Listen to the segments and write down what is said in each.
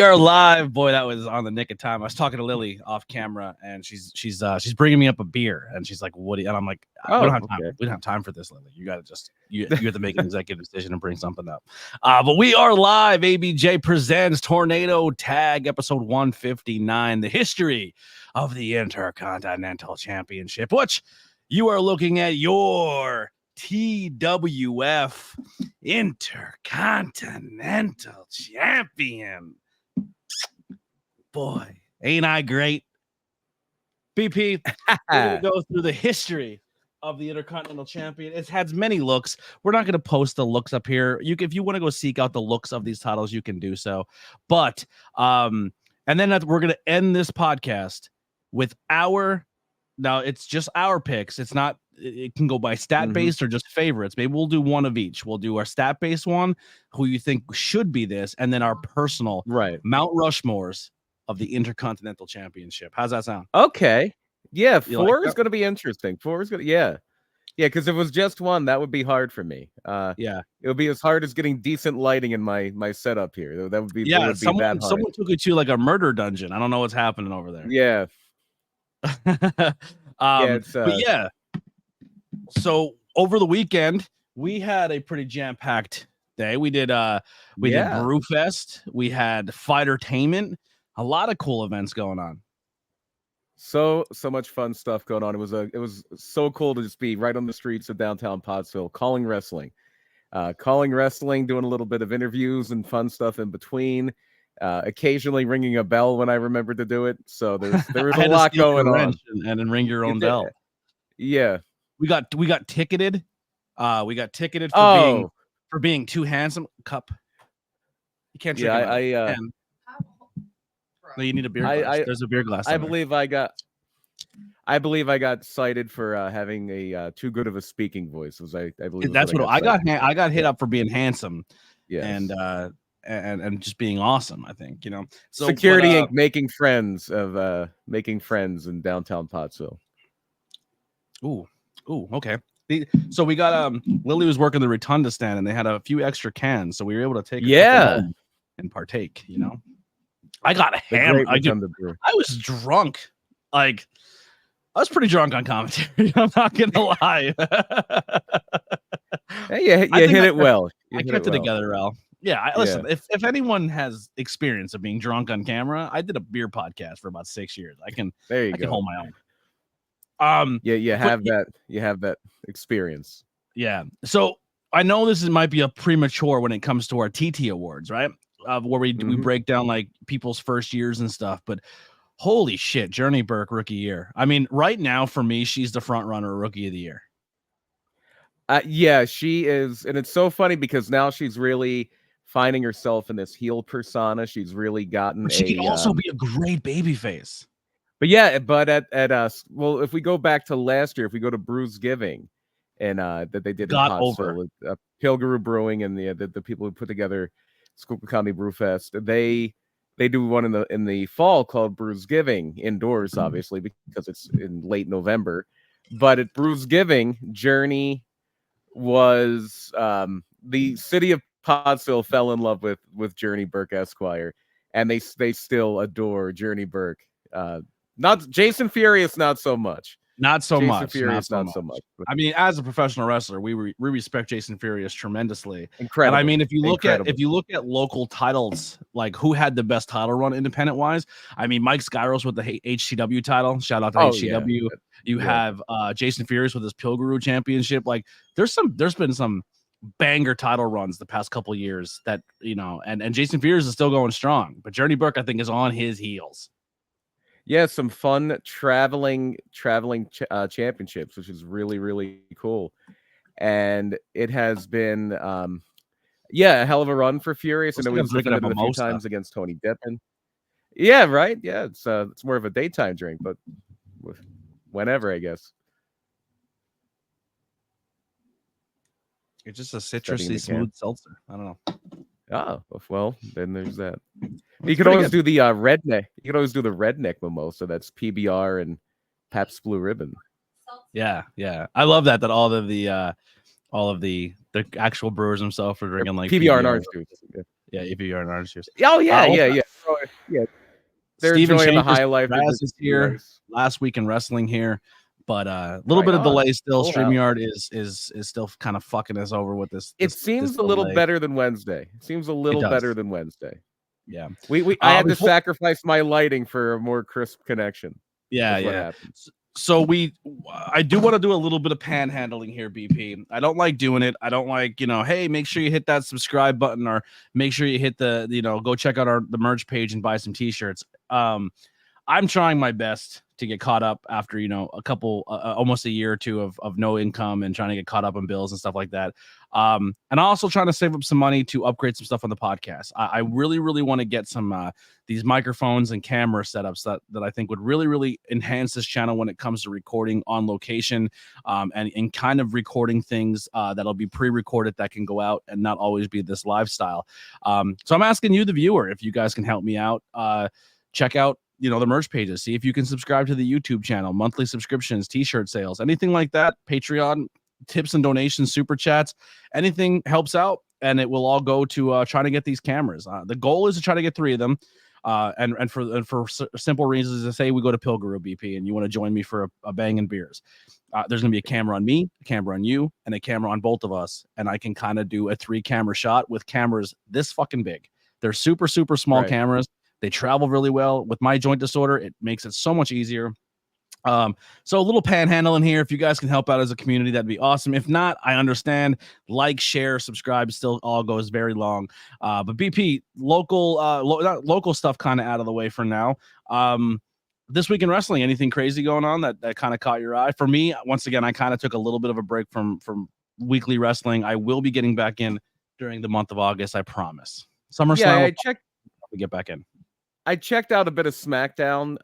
We are live, boy. That was on the nick of time. I was talking to Lily off camera, and she's bringing me up a beer, and she's like, "What?" And I'm like, "We don't have time. Okay. We don't have time for this, Lily. You got to just you have to make an executive decision and bring something up." But we are live. ABJ presents Tornado Tag, episode 159, the history of the Intercontinental Championship, which you are looking at your TWF Intercontinental Champion. Boy, ain't I great? BP, we're going to go through the history of the Intercontinental Champion. It has many looks. We're not going to post the looks up here. If you want to go seek out the looks of these titles, you can do so. But, and then we're going to end this podcast with now it's just our picks. It's not, it can go by stat based or just favorites. Maybe we'll do one of each. We'll do our stat based one, who you think should be this, and then our personal Mount Rushmores of the Intercontinental Championship. How's that sound? Okay. Yeah, four is going to be interesting. Yeah, because if it was just one, that would be hard for me. It would be as hard as getting decent lighting in my setup here. That would be someone took it to like a murder dungeon. I don't know what's happening over there. Yeah. So over the weekend, we had a pretty jam-packed day. We did Brewfest, we had Fightertainment, a lot of cool events going on. So much fun stuff going on. It was so cool to just be right on the streets of downtown Pottsville, calling wrestling, doing a little bit of interviews and fun stuff in between. Occasionally ringing a bell when I remembered to do it. So there was a lot going on. And then ring your own bell. Yeah. We got ticketed. We got ticketed for being too handsome. Cup. You can't drink it. No, you need a beer glass. There's a beer glass. I believe I got cited for having a too good of a speaking voice. I believe that's what I got. I got hit up for being handsome. Yeah. And just being awesome, I think, So Security Inc. making friends in downtown Pottsville. Ooh, okay. So we got Lily was working the Rotunda stand, and they had a few extra cans, so we were able to take and partake. I got hammered. I was drunk. Like, I was pretty drunk on commentary. I'm not gonna lie. Hey, you hit it well. I kept it together, Al. Yeah, listen, if anyone has experience of being drunk on camera, I did a beer podcast for about 6 years. I can hold my own. You have that experience. Yeah. So I know this might be a premature when it comes to our TT awards, right? Where we break down like people's first years and stuff, but holy shit, Journey Burke rookie year. I mean, right now for me, she's the front runner rookie of the year. Yeah, she is, and it's so funny because now she's really finding herself in this heel persona. She's really gotten. But she can also be a great babyface. But yeah, but at us, well, if we go back to last year, if we go to Brews Giving, and that they did got in Pottsville, over Pilgrim Brewing and the people who put together Schuylkill County Brewfest, they do one in the fall called Brews Giving indoors, obviously because it's in late November. But at Brews Giving, Journey was the city of Pottsville fell in love with Journey Burke Esquire, and they still adore Journey Burke. Not Jason Furious, not so much. Not so much. I mean, as a professional wrestler, we respect Jason Furious tremendously. Incredible. And I mean, if you look at local titles, like who had the best title run independent wise, I mean, Mike Skyros with the HCW title. Shout out to HCW. Yeah. You have Jason Furious with his Pilgrim Championship. Like, there's been some banger title runs the past couple years that and Jason Furious is still going strong, but Journey Burke I think is on his heels. Yeah, some fun traveling championships, which is really, really cool. And it has been a hell of a run for Furious. And we've drinking it a few times against Tony Deppen. Yeah, right. Yeah, it's more of a daytime drink, but whenever, I guess. It's just a citrusy smooth seltzer. I don't know. Oh, well, then there's that. You could always do the redneck. You could always do the redneck mimosa. That's PBR and Pabst Blue Ribbon. Yeah. I love that all of the actual brewers themselves are drinking like PBR and orange juice. Yeah, ABJ Orange Juice. Oh yeah, yeah. They're Steven enjoying the Chambers high life. is here last week in wrestling here, but a little Right bit of on. delay still. Full StreamYard is still kind of fucking us over with this. It seems a little better than Wednesday. It seems a little better than Wednesday. Yeah. I had to sacrifice my lighting for a more crisp connection. Yeah, That's what yeah. happened. So I do want to do a little bit of panhandling here, BP. I don't like doing it. I don't like, hey, make sure you hit that subscribe button, or make sure you hit the, go check out the merch page and buy some t-shirts. I'm trying my best to get caught up after, a couple, almost a year or two of no income, and trying to get caught up on bills and stuff like that. And also trying to save up some money to upgrade some stuff on the podcast. I really, really want to get some these microphones and camera setups that I think would really, really enhance this channel when it comes to recording on location, and kind of recording things that'll be pre-recorded that can go out and not always be this lifestyle. So I'm asking you, the viewer, if you guys can help me out. Check out the merch pages. See if you can subscribe to the YouTube channel, monthly subscriptions, t-shirt sales, anything like that. Patreon, tips and donations, super chats, anything helps out, and it will all go to trying to get these cameras. The goal is to try to get 3 of them. And for simple reasons, to say we go to Pilgrim BP and you want to join me for a bang and beers. There's gonna be a camera on me, a camera on you, and a camera on both of us, and I can kind of do a 3-camera shot with cameras this fucking big. They're super, super small cameras. They travel really well. With my joint disorder, it makes it so much easier. So a little panhandling here. If you guys can help out as a community, that'd be awesome. If not, I understand. Like, share, subscribe, still all goes very long. But BP, local stuff kind of out of the way for now. This week in wrestling, anything crazy going on that kind of caught your eye? For me, once again, I kind of took a little bit of a break from weekly wrestling. I will be getting back in during the month of August, I promise. SummerSlam. Yeah, I checked. Get back in. I checked out a bit of SmackDown,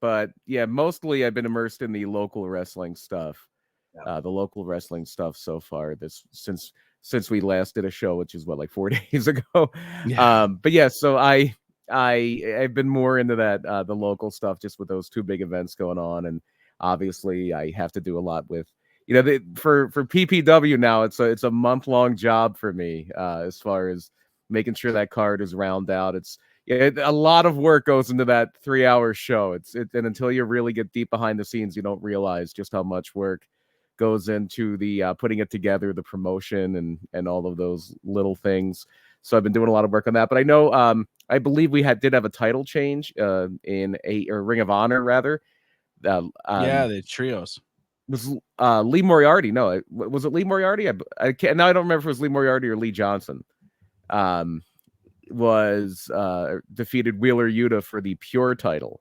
but yeah, mostly I've been immersed in the local wrestling stuff. The local wrestling stuff so far since we last did a show, which is like 4 days ago. Yeah. But yeah, so I've been more into that the local stuff, just with those 2 big events going on, and obviously I have to do a lot with for PPW now. It's a month-long job for me as far as making sure that card is round out. A lot of work goes into that 3-hour show. And until you really get deep behind the scenes, you don't realize just how much work goes into the putting it together, the promotion, and all of those little things. So I've been doing a lot of work on that. But I know, I believe we did have a title change in Ring of Honor, rather. The trios. Was Lee Moriarty? No, was it Lee Moriarty? I can't. Now I don't remember if it was Lee Moriarty or Lee Johnson. Was defeated Wheeler Yuta for the Pure title.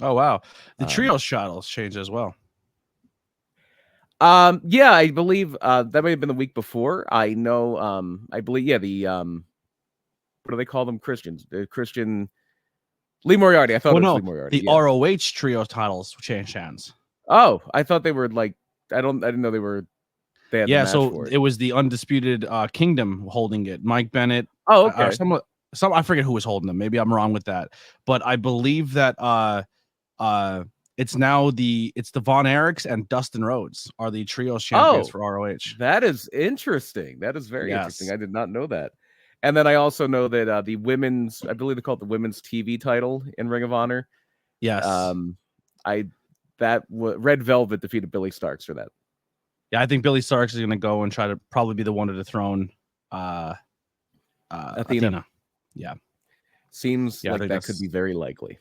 Oh wow, the trio titles changed as well. Yeah, I believe that may have been the week before. I know. I believe the what do they call them? Christians. Christian Lee Moriarty. I thought it was Lee Moriarty. The ROH trio titles changed hands. Oh, I thought they were like I didn't know they were. They had so it was the Undisputed Kingdom holding it. Mike Bennett. Oh, okay. Some I forget who was holding them. Maybe I'm wrong with that, but I believe that it's now the Von Erichs and Dustin Rhodes are the trios champions for ROH. That is interesting. That is very interesting. I did not know that. And then I also know that the women's, I believe they call it the women's TV title in Ring of Honor. Yes. Red Velvet defeated Billy Starks for that. Yeah, I think Billy Starks is going to go and try to probably be the one to dethrone Athena. Yeah. Seems like that could be very likely.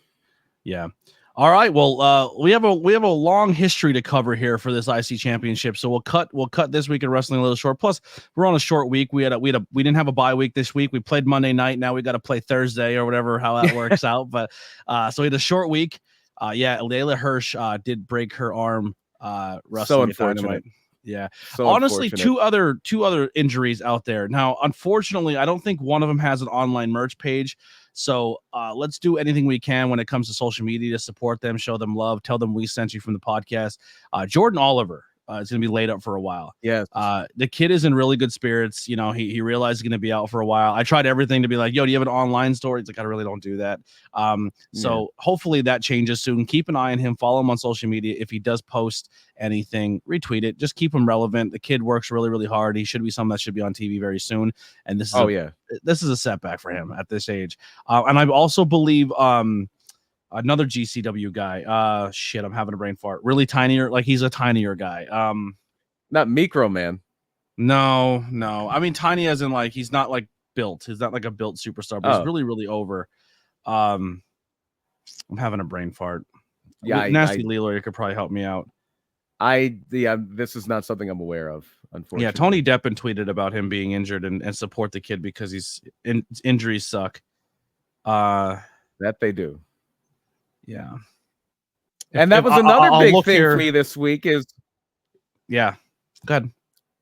Yeah. All right. Well, we have a long history to cover here for this IC championship. So we'll cut this week in wrestling a little short. Plus, we're on a short week. We didn't have a bye week this week. We played Monday night. Now we got to play Thursday or whatever, how that works out. But so we had a short week. Layla Hirsch did break her arm wrestling. So unfortunate. Yeah. So honestly, two other injuries out there. Now, unfortunately, I don't think one of them has an online merch page. So let's do anything we can when it comes to social media to support them, show them love, tell them we sent you from the podcast. Jordan Oliver It's going to be laid up for a while. Yes. The kid is in really good spirits. You know, he realized he's going to be out for a while. I tried everything to be like, yo, do you have an online store? He's like, I really don't do that. So hopefully that changes soon. Keep an eye on him. Follow him on social media. If he does post anything, retweet it. Just keep him relevant. The kid works really, really hard. He should be someone that should be on TV very soon. And this is this is a setback for him at this age. And I also believe another GCW guy. Shit, I'm having a brain fart. Really tinier, like he's a tinier guy. Not Micro Man. No. I mean tiny as in like he's not like built. He's not like a built superstar, but he's really, really over. I'm having a brain fart. Yeah, Nasty Leroy could probably help me out. This is not something I'm aware of, unfortunately. Yeah, Tony Deppen tweeted about him being injured and support the kid because he's injuries suck. That they do. Yeah. And that was another big thing for me this week is go ahead.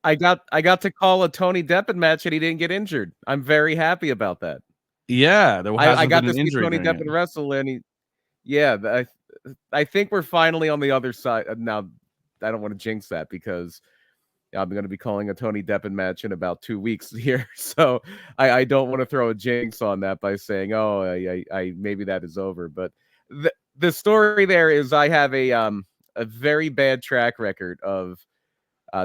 I got to call a Tony Deppen match and he didn't get injured. I'm very happy about that. Yeah, I got to see Tony Deppen wrestle and I think we're finally on the other side. Now, I don't want to jinx that because I'm going to be calling a Tony Deppen match in about 2 weeks here. So I don't want to throw a jinx on that by saying, oh, I maybe that is over. But the story there is I have a very bad track record of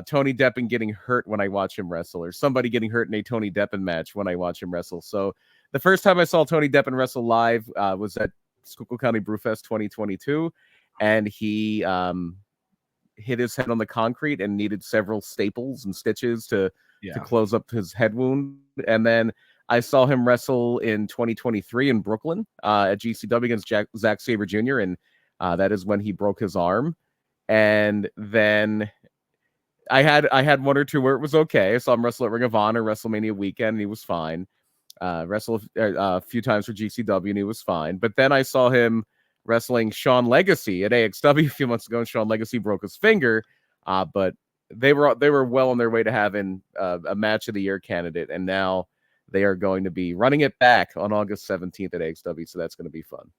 Tony Deppen getting hurt when I watch him wrestle, or somebody getting hurt in a Tony Deppen match when I watch him wrestle. So the first time I saw Tony Deppen wrestle live was at Schuylkill County Brewfest 2022, and he hit his head on the concrete and needed several staples and stitches to close up his head wound. And then I saw him wrestle in 2023 in Brooklyn at GCW against Zack Sabre Jr., and that is when he broke his arm. And then I had one or two where it was okay. I saw him wrestle at Ring of Honor, WrestleMania weekend, and he was fine. Wrestled a few times for GCW, and he was fine. But then I saw him wrestling Sean Legacy at AXW a few months ago, and Sean Legacy broke his finger. But they were well on their way to having a match of the year candidate, and now they are going to be running it back on August 17th at AXW, so that's going to be fun.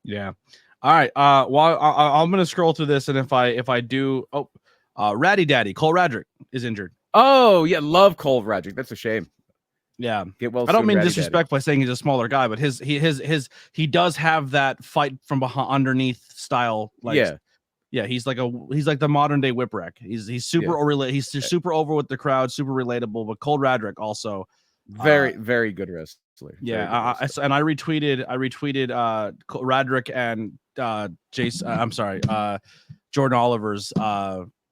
Yeah. All right. Well, I'm going to scroll through this, and if I do, Ratty Daddy Cole Radrick is injured. Oh yeah, love Cole Radrick. That's a shame. Yeah, get well. I don't mean disrespect by saying he's a smaller guy, but he does have that fight from behind underneath style. Like, yeah, he's like the modern day Whipwreck. He's super he's super over with the crowd, super relatable. But Cole Radrick also very good wrestler. Yeah, and I retweeted Radrick and Jordan Oliver's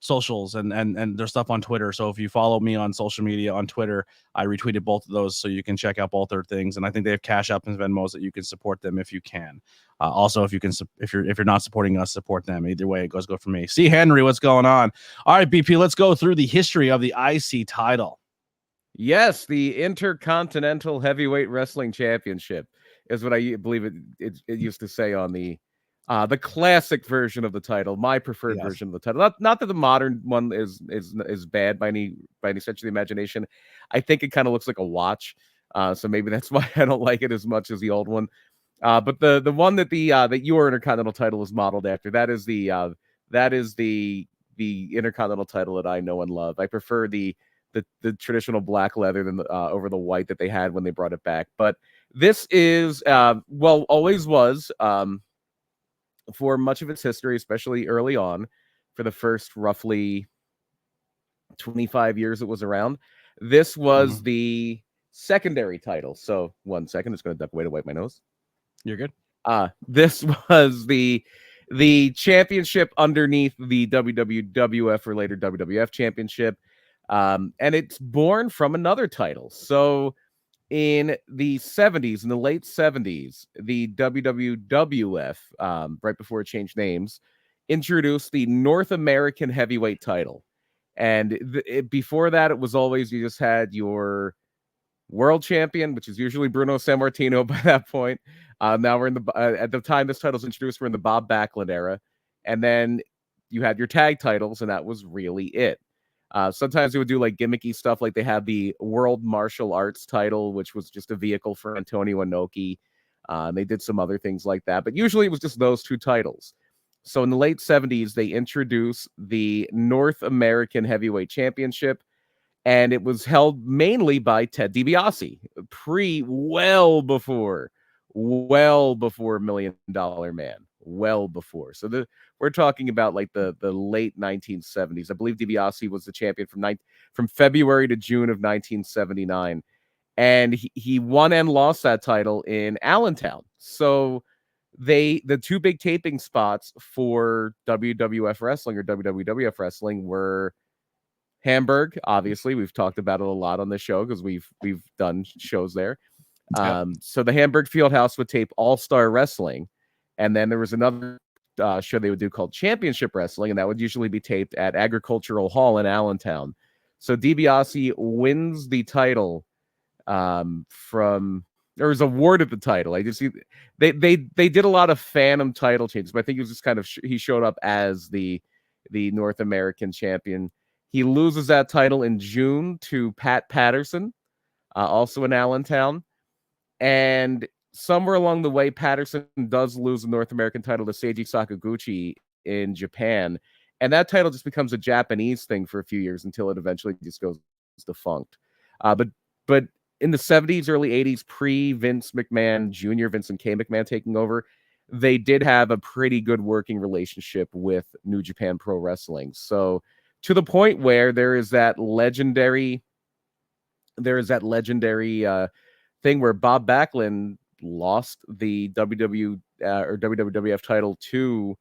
socials and their stuff on Twitter. So if you follow me on social media on Twitter, I retweeted both of those so you can check out both their things. And I think they have Cash App and Venmos that you can support them if you can. Also, if you're not supporting us, support them. Either way, it goes good for me. See, Henry, what's going on? All right, BP, let's go through the history of the IC title. Yes, the Intercontinental Heavyweight Wrestling Championship is what I believe it used to say on the classic version of the title, my preferred version of the title. Not that the modern one is bad by any stretch of the imagination. I think it kind of looks like a watch, so maybe that's why I don't like it as much as the old one. But the one that that your Intercontinental title is modeled after, that is the Intercontinental title that I know and love. I prefer the traditional black leather than over the white that they had when they brought it back. But this is always was. For much of its history, especially early on, for the first roughly 25 years it was around, this was the secondary title. So 1 second, it's going to duck away to wipe my nose. You're good. This was the championship underneath the WWF or later WWF championship. And it's born from another title. So in the 70s, in the late 70s, the WWF, right before it changed names, introduced the North American heavyweight title. And before that, it was always, you just had your world champion, which is usually Bruno Sammartino by that point. Now we're in at the time this title's introduced, we're in the Bob Backlund era. And then you had your tag titles, and that was really it. Sometimes they would do like gimmicky stuff, like they had the World Martial Arts title, which was just a vehicle for Antonio Inoki. They did some other things like that, but usually it was just those two titles. So in the late 70s, they introduced the North American Heavyweight Championship, and it was held mainly by Ted DiBiase, well before $1 Million Man, well before. So we're talking about like the late 1970s. I believe DiBiase was the champion from February to June of 1979, and he won and lost that title in Allentown. So the two big taping spots for WWF wrestling or WWF wrestling were Hamburg. Obviously, we've talked about it a lot on the show because we've done shows there. So the Hamburg Fieldhouse would tape All-Star Wrestling, and then there was another show they would do called Championship Wrestling, and that would usually be taped at Agricultural Hall in Allentown. So DiBiase wins the title from, or was awarded the title. I just see they did a lot of phantom title changes, but I think it was just kind of he showed up as the North American champion. He loses that title in June to Pat Patterson, also in Allentown. And somewhere along the way, Patterson does lose the North American title to Seiji Sakaguchi in Japan. And that title just becomes a Japanese thing for a few years until it eventually just goes defunct. But in the 70s, early 80s, pre-Vince McMahon Jr., Vincent K. McMahon taking over, they did have a pretty good working relationship with New Japan Pro Wrestling. So to the point where there is that legendary thing where Bob Backlund lost the WWF title to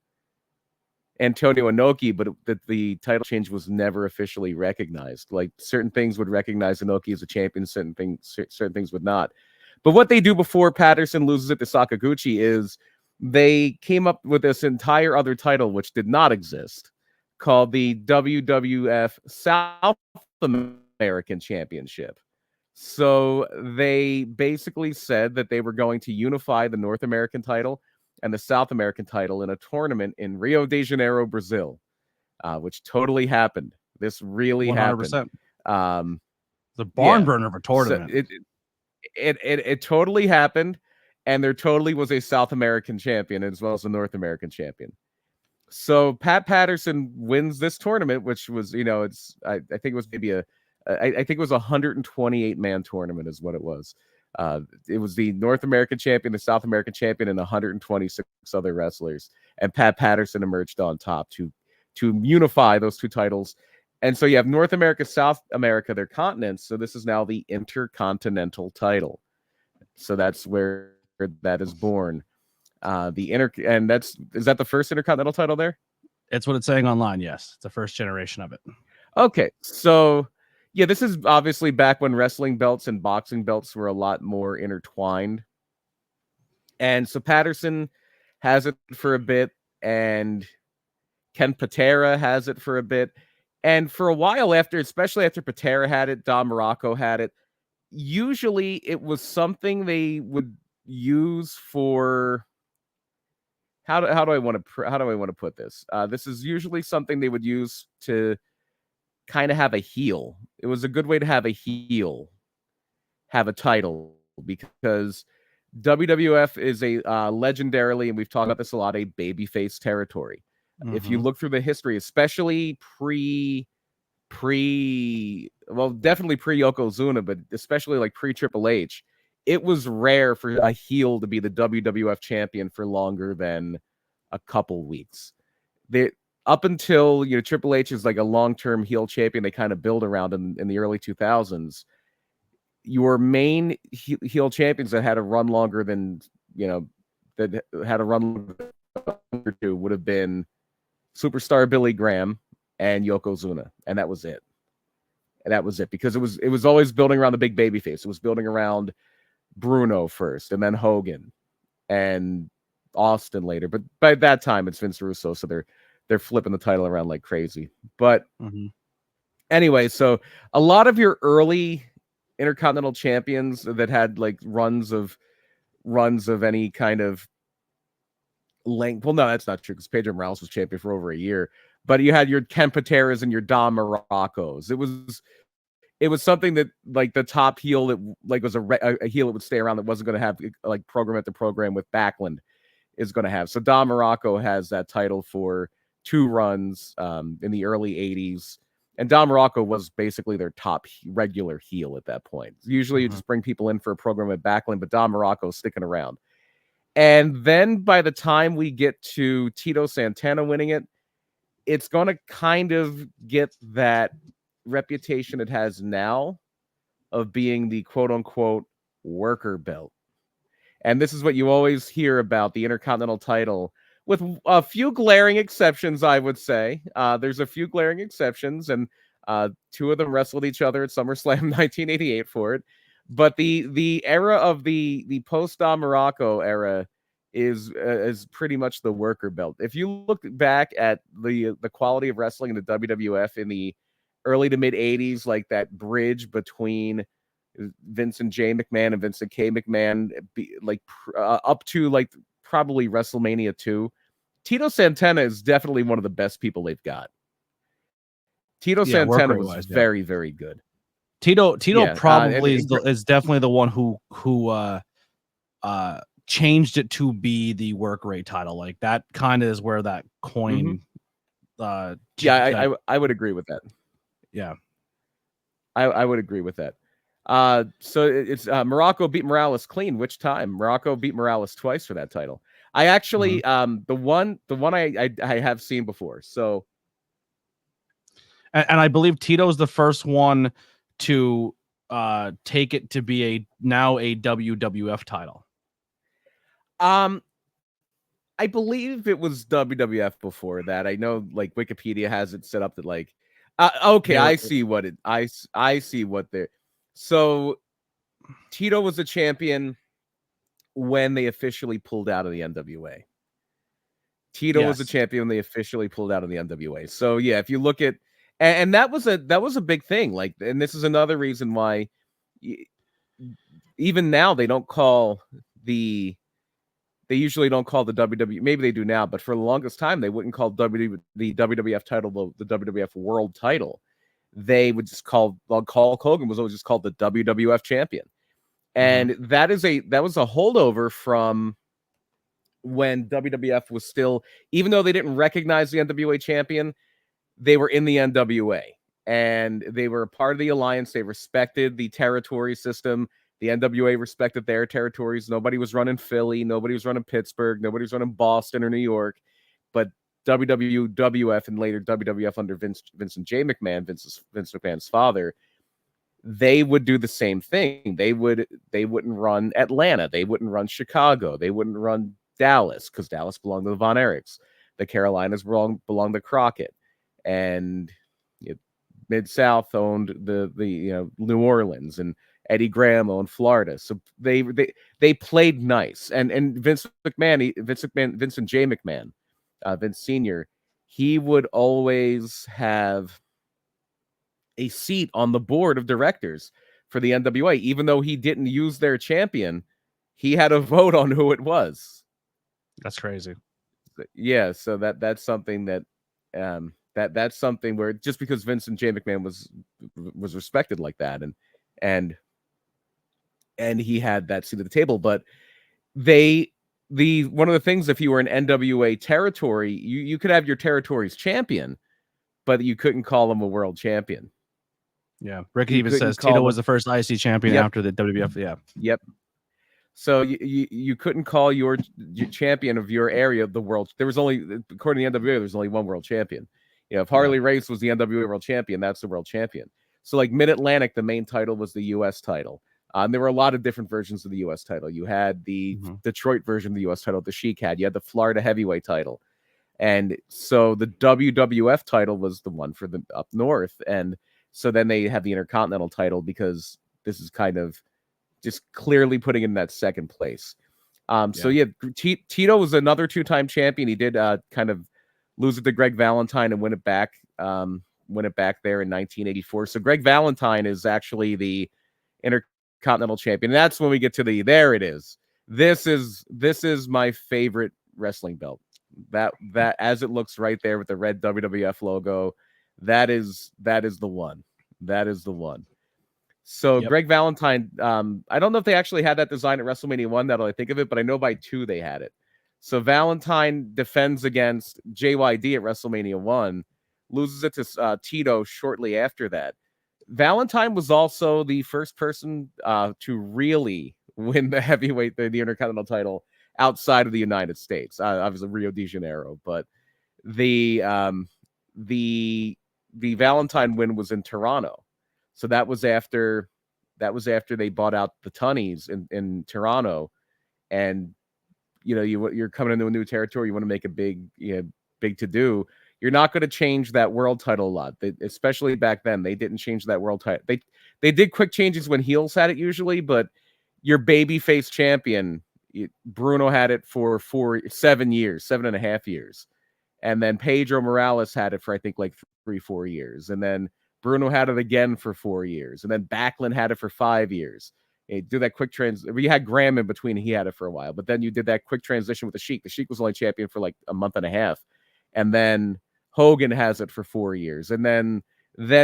Antonio Inoki, but the title change was never officially recognized. Like certain things would recognize Inoki as a champion, certain things would not. But what they do before Patterson loses it to Sakaguchi is they came up with this entire other title which did not exist, called the WWF South American Championship. So they basically said that they were going to unify the North American title and the South American title in a tournament in Rio de Janeiro, Brazil, which totally happened. This really 100%. Happened. The barn burner of a tournament. So it totally happened, and there totally was a South American champion as well as a North American champion. So Pat Patterson wins this tournament, which was, I think it was maybe I think it was a 128-man tournament is what it was. It was the North American champion, the South American champion, and 126 other wrestlers. And Pat Patterson emerged on top to unify those two titles. And so you have North America, South America, their continents. So this is now the Intercontinental title. So that's where that is born. Is that the first Intercontinental title there? It's what it's saying online. Yes, it's the first generation of it. Okay, so yeah, this is obviously back when wrestling belts and boxing belts were a lot more intertwined. And so Patterson has it for a bit, and Ken Patera has it for a bit. And for a while especially after Patera had it, Don Morocco had it. Usually it was something they would use for, how do I want to put this? This is usually something they would use to kind of have a heel. It was a good way to have a heel have a title, because WWF is a legendarily, and we've talked about this a lot, a babyface territory. Mm-hmm. If you look through the history, especially definitely pre Yokozuna, but especially like pre Triple H, it was rare for a heel to be the WWF champion for longer than a couple weeks. Up until Triple H is like a long-term heel champion, they kind of build around in the early 2000s. Your main heel champions that had a run longer than that had a run or two would have been Superstar Billy Graham and Yokozuna, and that was it. Because it was always building around the big baby face. It was building around Bruno first, and then Hogan, and Austin later. But by that time, it's Vince Russo, so they're flipping the title around like crazy. But anyway, so a lot of your early Intercontinental champions that had like runs of any kind of length. Well, no, that's not true, because Pedro Morales was champion for over a year. But you had your Ken Pateras and your Don Moroccos. It was something that like the top heel that like was a heel that would stay around, that wasn't going to have like program after program with Backlund. is going to have. So Don Morocco has that title for 2 runs in the early 80s. And Don Morocco was basically their top regular heel at that point. Usually you just bring people in for a program at Backlund, but Don Morocco's sticking around. And then by the time we get to Tito Santana winning it, it's going to kind of get that reputation it has now of being the quote-unquote worker belt. And this is what you always hear about the Intercontinental title, with a few glaring exceptions, I would say. There's a few glaring exceptions, and 2 of them wrestled each other at SummerSlam 1988 for it. But the era of the post-Don Morocco era is pretty much the worker belt. If you look back at the quality of wrestling in the WWF in the early to mid 80s, like that bridge between Vincent J. McMahon and Vincent K. McMahon, up to like probably WrestleMania 2, Tito Santana is definitely one of the best people they've got. Tito Santana was very, very good. Tito probably is definitely the one who changed it to be the work rate title. Like that kind of is where that coin. I would agree with that. Yeah, I would agree with that. So it's Morocco beat Morales clean. Which time? Morocco beat Morales twice for that title. I actually the one I have seen before. So and I believe Tito's the first one to take it to be now a WWF title. I believe it was WWF before that. I know like Wikipedia has it set up that like okay, I see what it I see what they're. So Tito was a champion when they officially pulled out of the NWA. Tito was a champion when they officially pulled out of the NWA. So yeah, if you look at and that was a big thing. Like, and this is another reason why even now they usually don't call the WWE. Maybe they do now, but for the longest time they wouldn't call the WWF title the WWF World Title. They would just call Hulk Hogan was always just called the WWF Champion, and that was a holdover from when WWF was still, even though they didn't recognize the NWA champion, they were in the NWA and they were a part of the alliance. They respected the territory system. The NWA respected their territories. Nobody was running Philly. Nobody was running Pittsburgh. Nobody was running Boston or New York. But WWF and later WWF under Vincent J. McMahon, Vince McMahon's father, they would do the same thing. They wouldn't run Atlanta. They wouldn't run Chicago. They wouldn't run Dallas because Dallas belonged to the Von Erichs. The Carolinas belonged to Crockett, and Mid-South owned the New Orleans, and Eddie Graham owned Florida. So they played nice. And Vincent J. McMahon, Vince Sr., he would always have a seat on the board of directors for the NWA. Even though he didn't use their champion, he had a vote on who it was. That's crazy. Yeah, so that's something that that's something where just because Vincent J. McMahon was respected like that, and he had that seat at the table, but one of the things, if you were an NWA territory, you could have your territory's champion, but you couldn't call him a world champion. Yeah, Ricky even says Tito was the first IC champion after the WWF. Yeah. Yep. So you couldn't call your champion of your area the world. There was only, according to the NWA, there's only one world champion. If Harley Race was the NWA world champion, that's the world champion. So like Mid-Atlantic, the main title was the U.S. title. There were a lot of different versions of the U.S. title. You had the Detroit version of the U.S. title, the Sheik had. You had the Florida heavyweight title. And so the WWF title was the one for the up north. And so then they have the Intercontinental title because this is kind of just clearly putting in that second place. So yeah, Tito was another 2-time champion. He did kind of lose it to Greg Valentine and win it back there in 1984. So Greg Valentine is actually the Intercontinental champion. And that's when we get to there it is. This is my favorite wrestling belt. That as it looks right there with the red WWF logo, that is the one. That is the one. So Greg Valentine, I don't know if they actually had that design at WrestleMania 1, that I think of it, but I know by 2 they had it. So Valentine defends against JYD at WrestleMania 1, loses it to Tito shortly after that. Valentine was also the first person to really win the heavyweight, the Intercontinental title outside of the United States. Obviously Rio de Janeiro, but the Valentine win was in Toronto. So that was after they bought out the Tunnies in Toronto, and you're coming into a new territory. You want to make a big to do. You're not going to change that world title a lot. Especially back then, they didn't change that world title. They did quick changes when heels had it usually, but your babyface champion, Bruno had it for 7.5 years. And then Pedro Morales had it for, I think, like 3-4 years. And then Bruno had it again for 4 years. And then Backlund had it for 5 years. You do that quick we had Graham in between. He had it for a while. But then you did that quick transition with the Sheik. The Sheik was only champion for like a month and a half. And then Hogan has it for 4 years. And then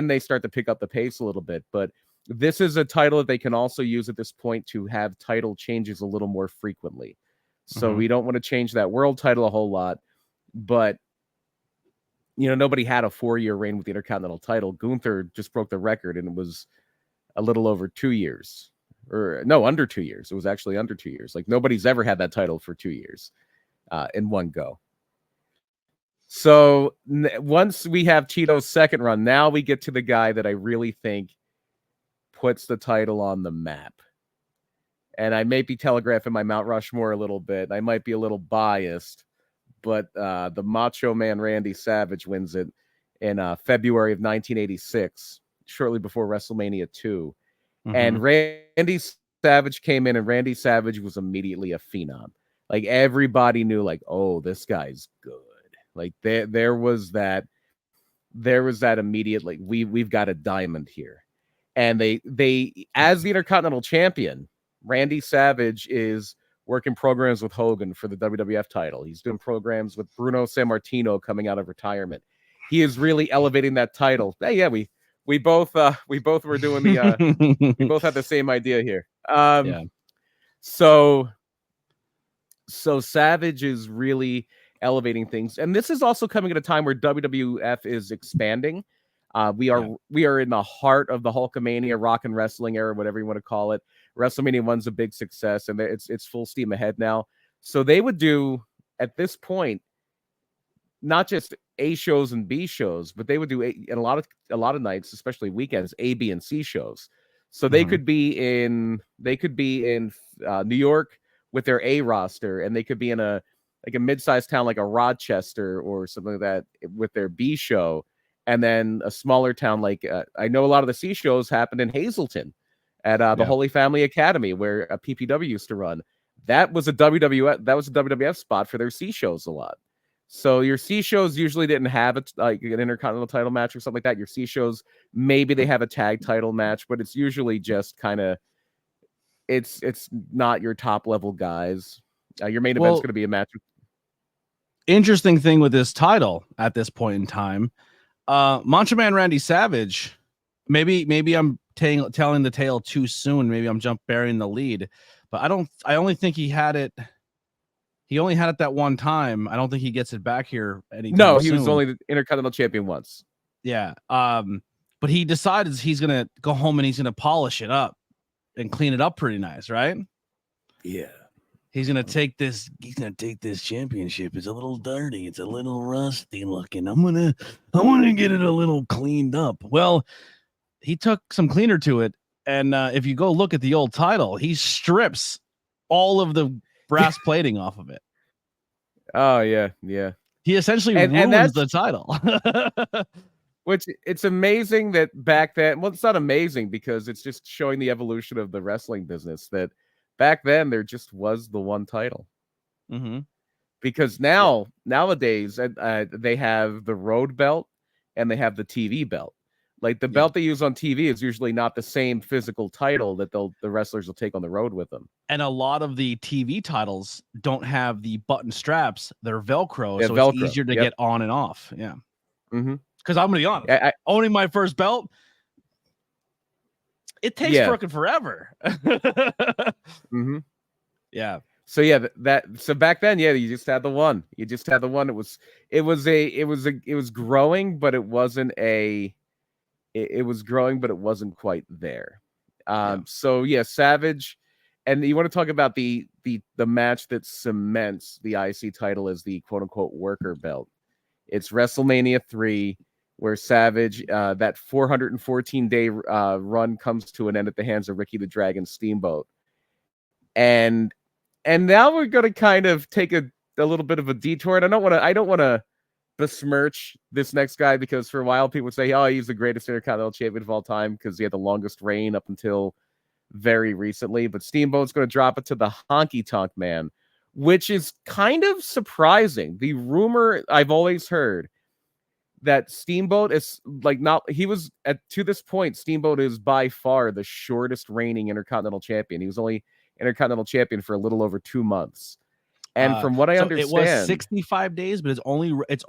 they start to pick up the pace a little bit. But this is a title that they can also use at this point to have title changes a little more frequently. So we don't want to change that world title a whole lot. But nobody had a 4-year reign with the Intercontinental title. Gunther just broke the record, and it was a little over 2 years. Or no, under 2 years. It was actually under 2 years. Like nobody's ever had that title for 2 years in one go. So once we have Tito's second run, now we get to the guy that I really think puts the title on the map. And I may be telegraphing my Mount Rushmore a little bit. I might be a little biased, but the Macho Man Randy Savage wins it in February of 1986, shortly before WrestleMania 2. And Randy Savage came in, and Randy Savage was immediately a phenom. Like everybody knew, like, oh, this guy's good. Like there was that immediate, like we've got a diamond here. And they as the Intercontinental Champion, Randy Savage is working programs with Hogan for the WWF title. He's doing programs with Bruno Sammartino coming out of retirement. He is really elevating that title. Hey, yeah, we both were doing the we both had the same idea here. So Savage is really elevating things, and this is also coming at a time where WWF is expanding. We are in the heart of the Hulkamania rock and wrestling era, whatever you want to call it. WrestleMania 1's a big success, and it's full steam ahead now. So they would do at this point not just A shows and B shows, but they would do a lot of nights, especially weekends, A, B, and C shows. So they could be in New York with their A roster, and they could be in a mid-sized town like a Rochester or something like that with their B show, and then a smaller town like I know a lot of the C shows happened in Hazleton at the Holy Family Academy where a PPW used to run. That was a WWF spot for their C shows a lot. So your C shows usually didn't have like an Intercontinental title match or something like that. Your C shows, maybe they have a tag title match, but it's usually just kind of it's not your top level guys. Your main event's going to be a match. Interesting thing with this title at this point in time, Macho Man Randy Savage. Maybe I'm telling the tale too soon. Maybe I'm burying the lead, but I only think he had it. He only had it that one time. I don't think he gets it back here anytime soon. No, he was only the Intercontinental Champion once. Yeah. But he decides he's gonna go home and he's gonna polish it up and clean it up pretty nice, right? Yeah. He's gonna take this championship. It's a little dirty. It's a little rusty looking. I'm gonna get it a little cleaned up. Well, he took some cleaner to it, and if you go look at the old title, he strips all of the brass plating off of it. Oh yeah. He essentially ruins the title. Which it's amazing that back then. Well, it's not amazing because it's just showing the evolution of the wrestling business. That back then there just was the one title. Because nowadays they have the road belt and they have the TV belt. Like the belt they use on TV is usually not the same physical title that the wrestlers will take on the road with them. And a lot of the TV titles don't have the button straps; they're Velcro, so it's easier to get on and off. Yeah. Because I'm gonna be honest, owning my first belt, it takes freaking forever. Yeah. So yeah, so back then, yeah, you just had the one. You just had the one. It was growing, but it wasn't a. It was growing, but it wasn't quite there. So yeah, Savage, and you want to talk about the match that cements the IC title as the quote unquote worker belt. It's WrestleMania 3, where Savage, that 414-day run comes to an end at the hands of Ricky the Dragon Steamboat, and now we're going to kind of take a little bit of a detour. And I don't want to besmirch this next guy, because for a while people would say, oh, he's the greatest Intercontinental champion of all time because he had the longest reign up until very recently. But Steamboat's going to drop it to the Honky Tonk Man, which is kind of surprising. The rumor I've always heard that Steamboat is to this point, Steamboat is by far the shortest reigning Intercontinental champion. He was only Intercontinental champion for a little over 2 months. And from what I understand, it was 65 days, but it's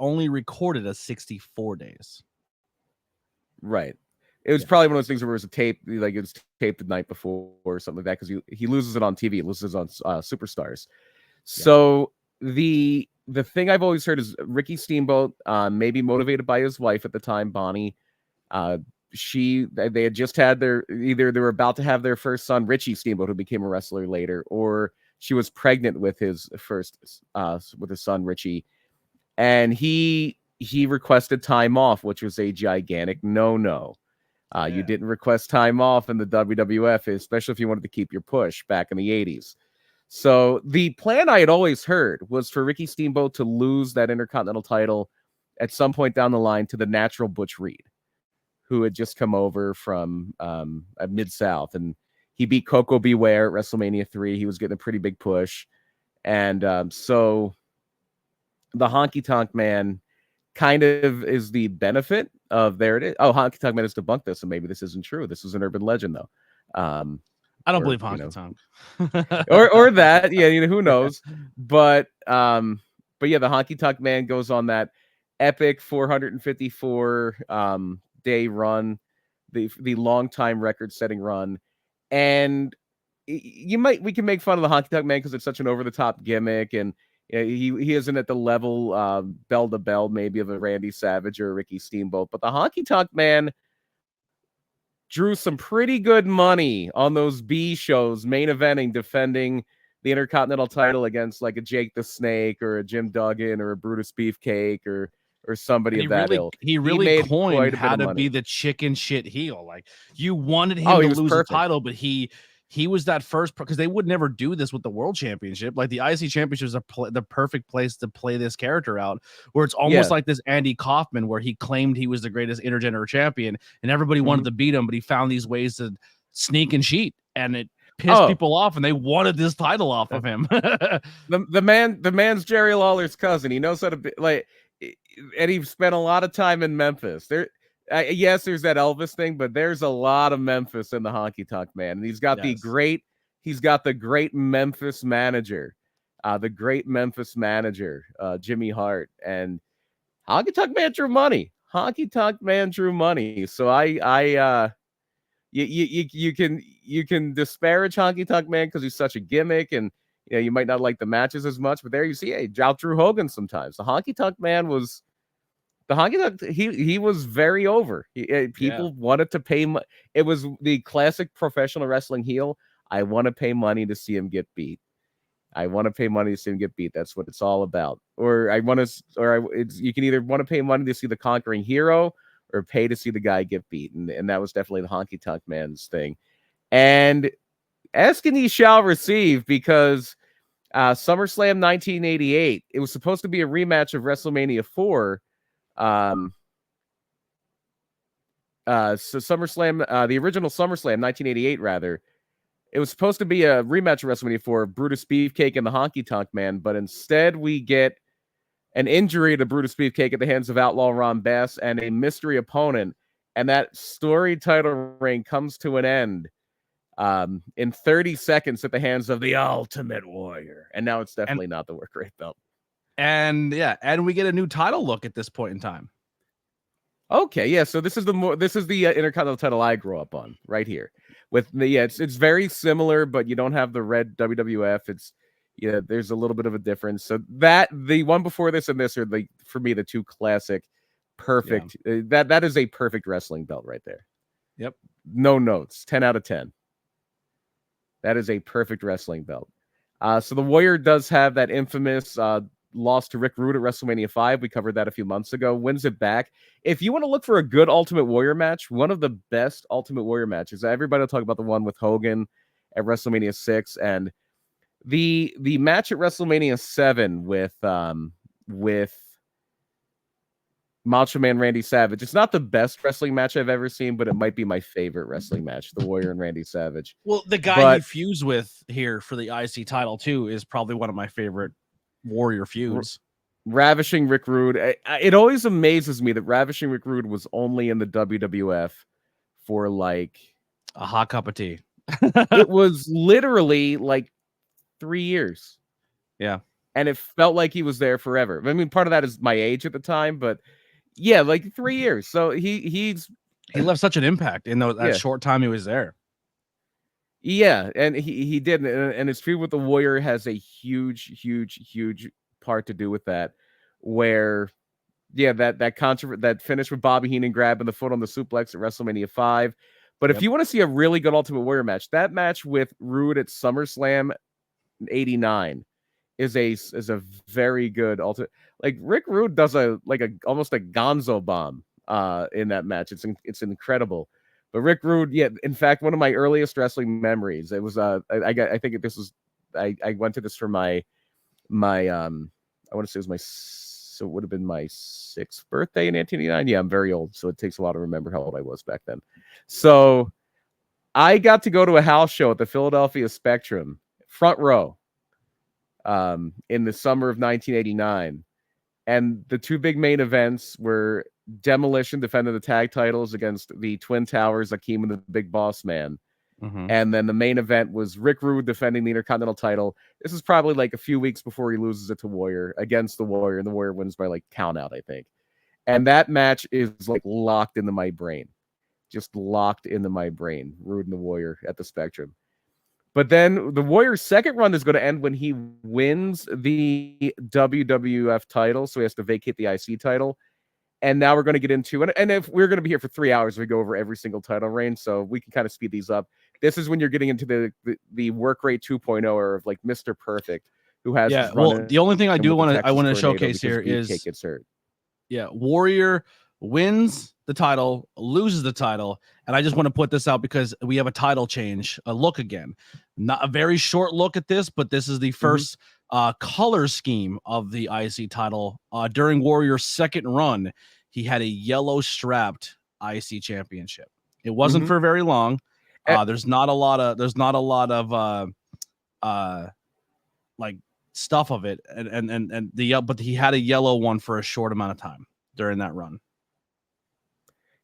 only recorded as 64 days. Right. It was probably one of those things where it was a tape, like it was taped the night before or something like that, because he loses it on TV, he loses it on Superstars. So the thing I've always heard is Ricky Steamboat, maybe motivated by his wife at the time, Bonnie. They had just had either they were about to have their first son, Richie Steamboat, who became a wrestler later, or she was pregnant with his son Richie, and he requested time off, which was a gigantic no. You didn't request time off in the WWF, especially if you wanted to keep your push back in the 80s. So the plan I had always heard was for Ricky Steamboat to lose that Intercontinental title at some point down the line to the natural Butch Reed, who had just come over from Mid-South, and he beat Coco Beware at WrestleMania 3. He was getting a pretty big push. And so the Honky Tonk Man kind of is the benefit of, there it is. Oh, Honky Tonk Man has debunked this, and maybe this isn't true. This is an urban legend, though. I don't believe Honky Tonk. or that, yeah, who knows? But yeah, the Honky Tonk Man goes on that epic 454 day run, the long time record setting run. And we can make fun of the Honky Tonk Man because it's such an over the top gimmick, and he isn't at the level bell to bell maybe of a Randy Savage or a Ricky Steamboat. But the Honky Tonk Man drew some pretty good money on those B shows, main eventing, defending the Intercontinental title against like a Jake the Snake or a Jim Duggan or a Brutus Beefcake or somebody of that ilk. He really coined how to be the chicken shit heel. Like, you wanted him to lose the title, but he was that first, because they would never do this with the World Championship. Like, the IC Championship is the perfect place to play this character out, where it's almost like this Andy Kaufman, where he claimed he was the greatest intergender champion and everybody wanted to beat him, but he found these ways to sneak and cheat, and it pissed people off, and they wanted this title off of him. the man's Jerry Lawler's cousin. He knows how to be like, and he spent a lot of time in Memphis. Yes, there's that Elvis thing, but there's a lot of Memphis in the Honky Tonk Man. And he's got the great Memphis manager, Jimmy Hart. And Honky Tonk Man drew money. So you can disparage Honky Tonk Man because he's such a gimmick, and you might not like the matches as much, but there you see, outdrew Hogan sometimes. The Honky Tonk Man was he was very over. People wanted to pay. It was the classic professional wrestling heel. I want to pay money to see him get beat. That's what it's all about. You can either want to pay money to see the conquering hero or pay to see the guy get beat. And that was definitely the Honky Tonk Man's thing. And ask and ye shall receive, because SummerSlam 1988, it was supposed to be a rematch of WrestleMania 4. So SummerSlam, the original SummerSlam 1988, rather, it was supposed to be a rematch of WrestleMania 4, Brutus Beefcake and the Honky Tonk Man, but instead we get an injury to Brutus Beefcake at the hands of Outlaw Ron Bass and a mystery opponent, and that story title reign comes to an end in 30 seconds at the hands of the Ultimate Warrior, and now it's definitely not the work rate belt. And we get a new title look at this point in time. Okay, yeah. So this is the Intercontinental title I grew up on right here. With the it's very similar, but you don't have the red WWF. Yeah, there's a little bit of a difference. So that the one before this and this are for me the two classic, perfect. That is a perfect wrestling belt right there. Yep. No notes. 10 out of 10. That is a perfect wrestling belt. So the Warrior does have that infamous loss to Rick Rude at WrestleMania 5. We covered that a few months ago. Wins it back. If you want to look for a good Ultimate Warrior match, one of the best Ultimate Warrior matches, everybody will talk about the one with Hogan at WrestleMania 6, and the match at WrestleMania 7 with Macho Man Randy Savage. It's not the best wrestling match I've ever seen, but it might be my favorite wrestling match, the Warrior and Randy Savage. Well, the guy he fused with here for the IC title too is probably one of my favorite Warrior feuds. Ravishing Rick Rude. It always amazes me that Ravishing Rick Rude was only in the WWF for like a hot cup of tea. It was literally like 3 years. Yeah. And it felt like he was there forever. I mean, part of that is my age at the time, but yeah, like 3 years. So he left such an impact in that short time he was there. Yeah, and he did, and his feud with the Warrior has a huge part to do with that. Where, yeah, that finish with Bobby Heenan grabbing the foot on the suplex at WrestleMania 5. But if you want to see a really good Ultimate Warrior match, that match with Rude at SummerSlam '89 is a very good ultimate. Like Rick Rude does almost a Gonzo bomb in that match. It's incredible. But Rick Rude, yeah, in fact, one of my earliest wrestling memories. It was I went to this for my I want to say it was it would have been my 6th birthday in 1989. Yeah, I'm very old, so it takes a while to remember how old I was back then. So I got to go to a house show at the Philadelphia Spectrum, front row, in the summer of 1989. And the two big main events were Demolition defending the tag titles against the Twin Towers, Akeem and the Big Boss Man. Mm-hmm. And then the main event was Rick Rude defending the Intercontinental title. This is probably like a few weeks before he loses it to Warrior against the Warrior, and the Warrior wins by like count out, I think. And that match is like locked into my brain. Just locked into my brain. Rude and the Warrior at the Spectrum. But then the Warrior's second run is going to end when he wins the WWF title. So he has to vacate the IC title. And now we're going to get into, and if we're going to be here for 3 hours, we go over every single title reign. So we can kind of speed these up. This is when you're getting into the work rate 2.0 or of like Mr. Perfect, who has. Yeah. Well, the only thing I want to showcase here is gets hurt. Yeah. Warrior wins the title, loses the title. And I just want to put this out because we have a title change, a look again. Not a very short look at this, but this is the first color scheme of the IC title. During Warrior's second run, he had a yellow strapped IC championship. It wasn't for very long. There's not a lot of like stuff of it, but he had a yellow one for a short amount of time during that run.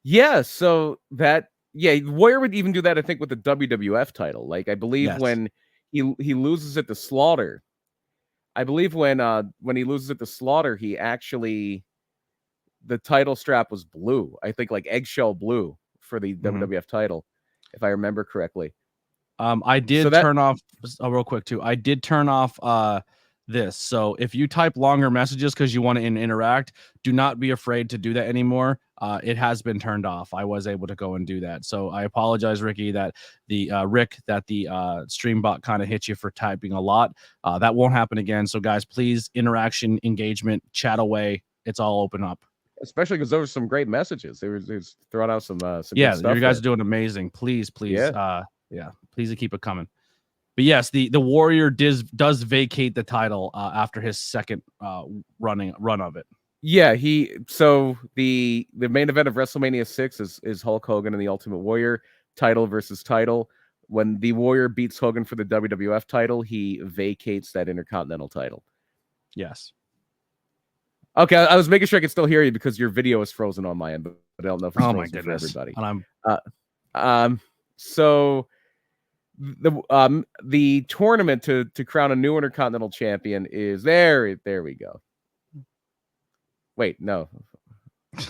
Yeah, so Warrior would even do that, I think, with the WWF title. Like, I believe when he loses it to Slaughter, when he loses it to Slaughter, he actually, the title strap was blue. I think like eggshell blue for the WWF title, if I remember correctly. I did turn off real quick too. I did turn off this. So if you type longer messages because you want to interact, do not be afraid to do that anymore. It has been turned off. I was able to go and do that. So I apologize, Ricky, that the stream bot kind of hit you for typing a lot. That won't happen again. So guys, please, interaction, engagement, chat away. It's all open up. Especially because there were some great messages. They was throwing out some good stuff. You guys are doing amazing. Please, please keep it coming. But yes, the Warrior does vacate the title after his second run of it. Yeah, the main event of WrestleMania 6 is Hulk Hogan and the Ultimate Warrior, title versus title. When the Warrior beats Hogan for the WWF title, he vacates that Intercontinental title. Yes. Okay, I was making sure I could still hear you because your video is frozen on my end, but I don't know if it's frozen for everybody. And so the tournament to crown a new Intercontinental champion is there. There we go. Wait, no.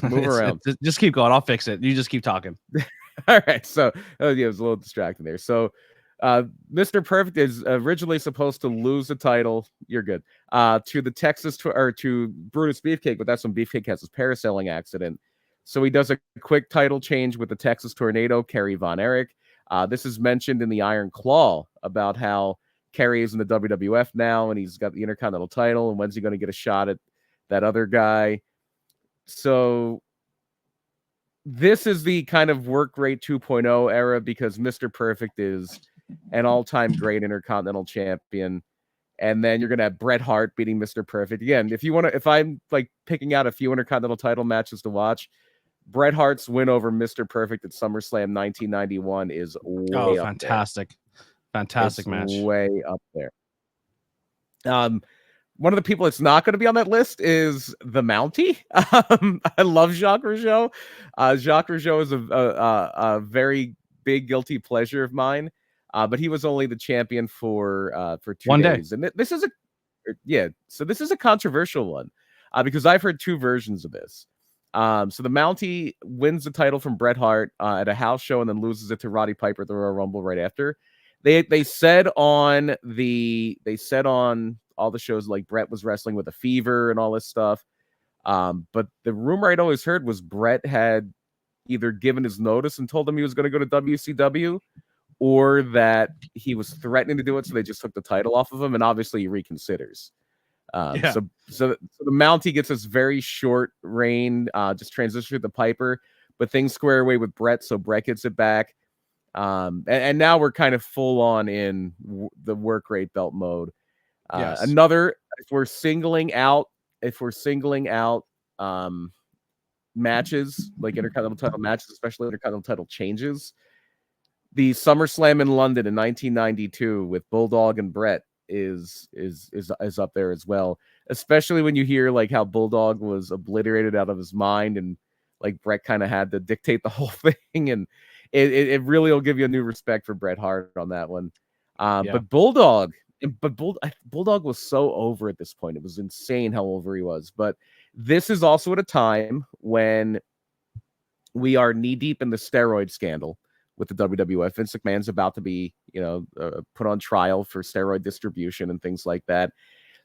Move around. Just keep going. I'll fix it. You just keep talking. All right. So it was a little distracting there. So Mr. Perfect is originally supposed to lose the title. You're good. To the or to Brutus Beefcake, but that's when Beefcake has his parasailing accident. So he does a quick title change with the Texas Tornado, Kerry Von Erich. This is mentioned in the Iron Claw about how Kerry is in the WWF now, and he's got the Intercontinental title, and when's he going to get a shot at that other guy? So this is the kind of work rate 2.0 era because Mr. Perfect is an all-time great Intercontinental champion. And then you're going to have Bret Hart beating Mr. Perfect. Again, if I'm like picking out a few Intercontinental title matches to watch, Bret Hart's win over Mr. Perfect at SummerSlam 1991 is way up fantastic. There. Fantastic match. Way up there. One of the people that's not going to be on that list is the Mountie. I love Jacques Rougeau. Jacques Rougeau is a very big guilty pleasure of mine. But he was only the champion for 2 days. And this is so this is a controversial one because I've heard two versions of this. So the Mountie wins the title from Bret Hart at a house show and then loses it to Roddy Piper at the Royal Rumble right after. They said on all the shows like Bret was wrestling with a fever and all this stuff. But the rumor I'd always heard was Bret had either given his notice and told him he was going to go to WCW, or that he was threatening to do it, so they just took the title off of him, and obviously he reconsiders. So the Mountie gets this very short reign, just transition to the Piper, but things square away with Bret, so Bret gets it back. And now we're kind of full on in the work rate belt mode. Another, if we're singling out matches, like Intercontinental title matches, especially Intercontinental title changes, the SummerSlam in London in 1992 with Bulldog and Bret is up there as well, especially when you hear like how Bulldog was obliterated out of his mind and like Bret kind of had to dictate the whole thing, and it really will give you a new respect for Bret Hart on that one. But Bulldog was so over at this point. It was insane how over he was. But this is also at a time when we are knee deep in the steroid scandal with the WWF. Vince McMahon's about to be, put on trial for steroid distribution and things like that.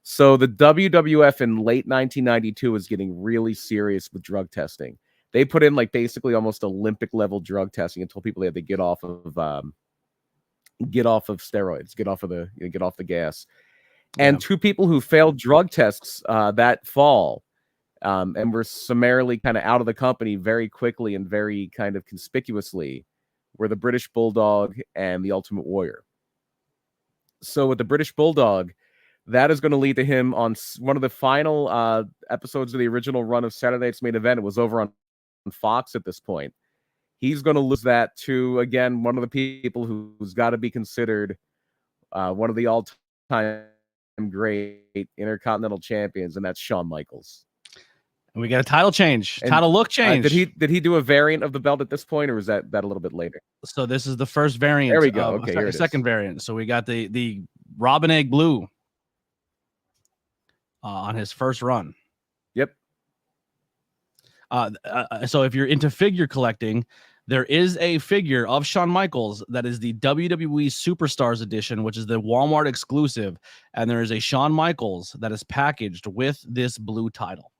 So the WWF in late 1992 is getting really serious with drug testing. They put in like basically almost Olympic level drug testing and told people they had to get off of steroids, get off the gas. And two people who failed drug tests that fall and were summarily kind of out of the company very quickly and very kind of conspicuously were the British Bulldog and the Ultimate Warrior. So with the British Bulldog, that is going to lead to him on one of the final episodes of the original run of Saturday Night's Main Event. It was over on Fox at this point. He's going to lose that to, again, one of the people who's got to be considered one of the all-time great Intercontinental champions, and that's Shawn Michaels. And we got a title change, title look change. Did he do a variant of the belt at this point, or was that a little bit later? So this is the first variant. There we go. Okay, second variant. So we got the Robin Egg Blue on his first run. Yep. So if you're into figure collecting, there is a figure of Shawn Michaels that is the WWE Superstars edition, which is the Walmart exclusive, and there is a Shawn Michaels that is packaged with this blue title.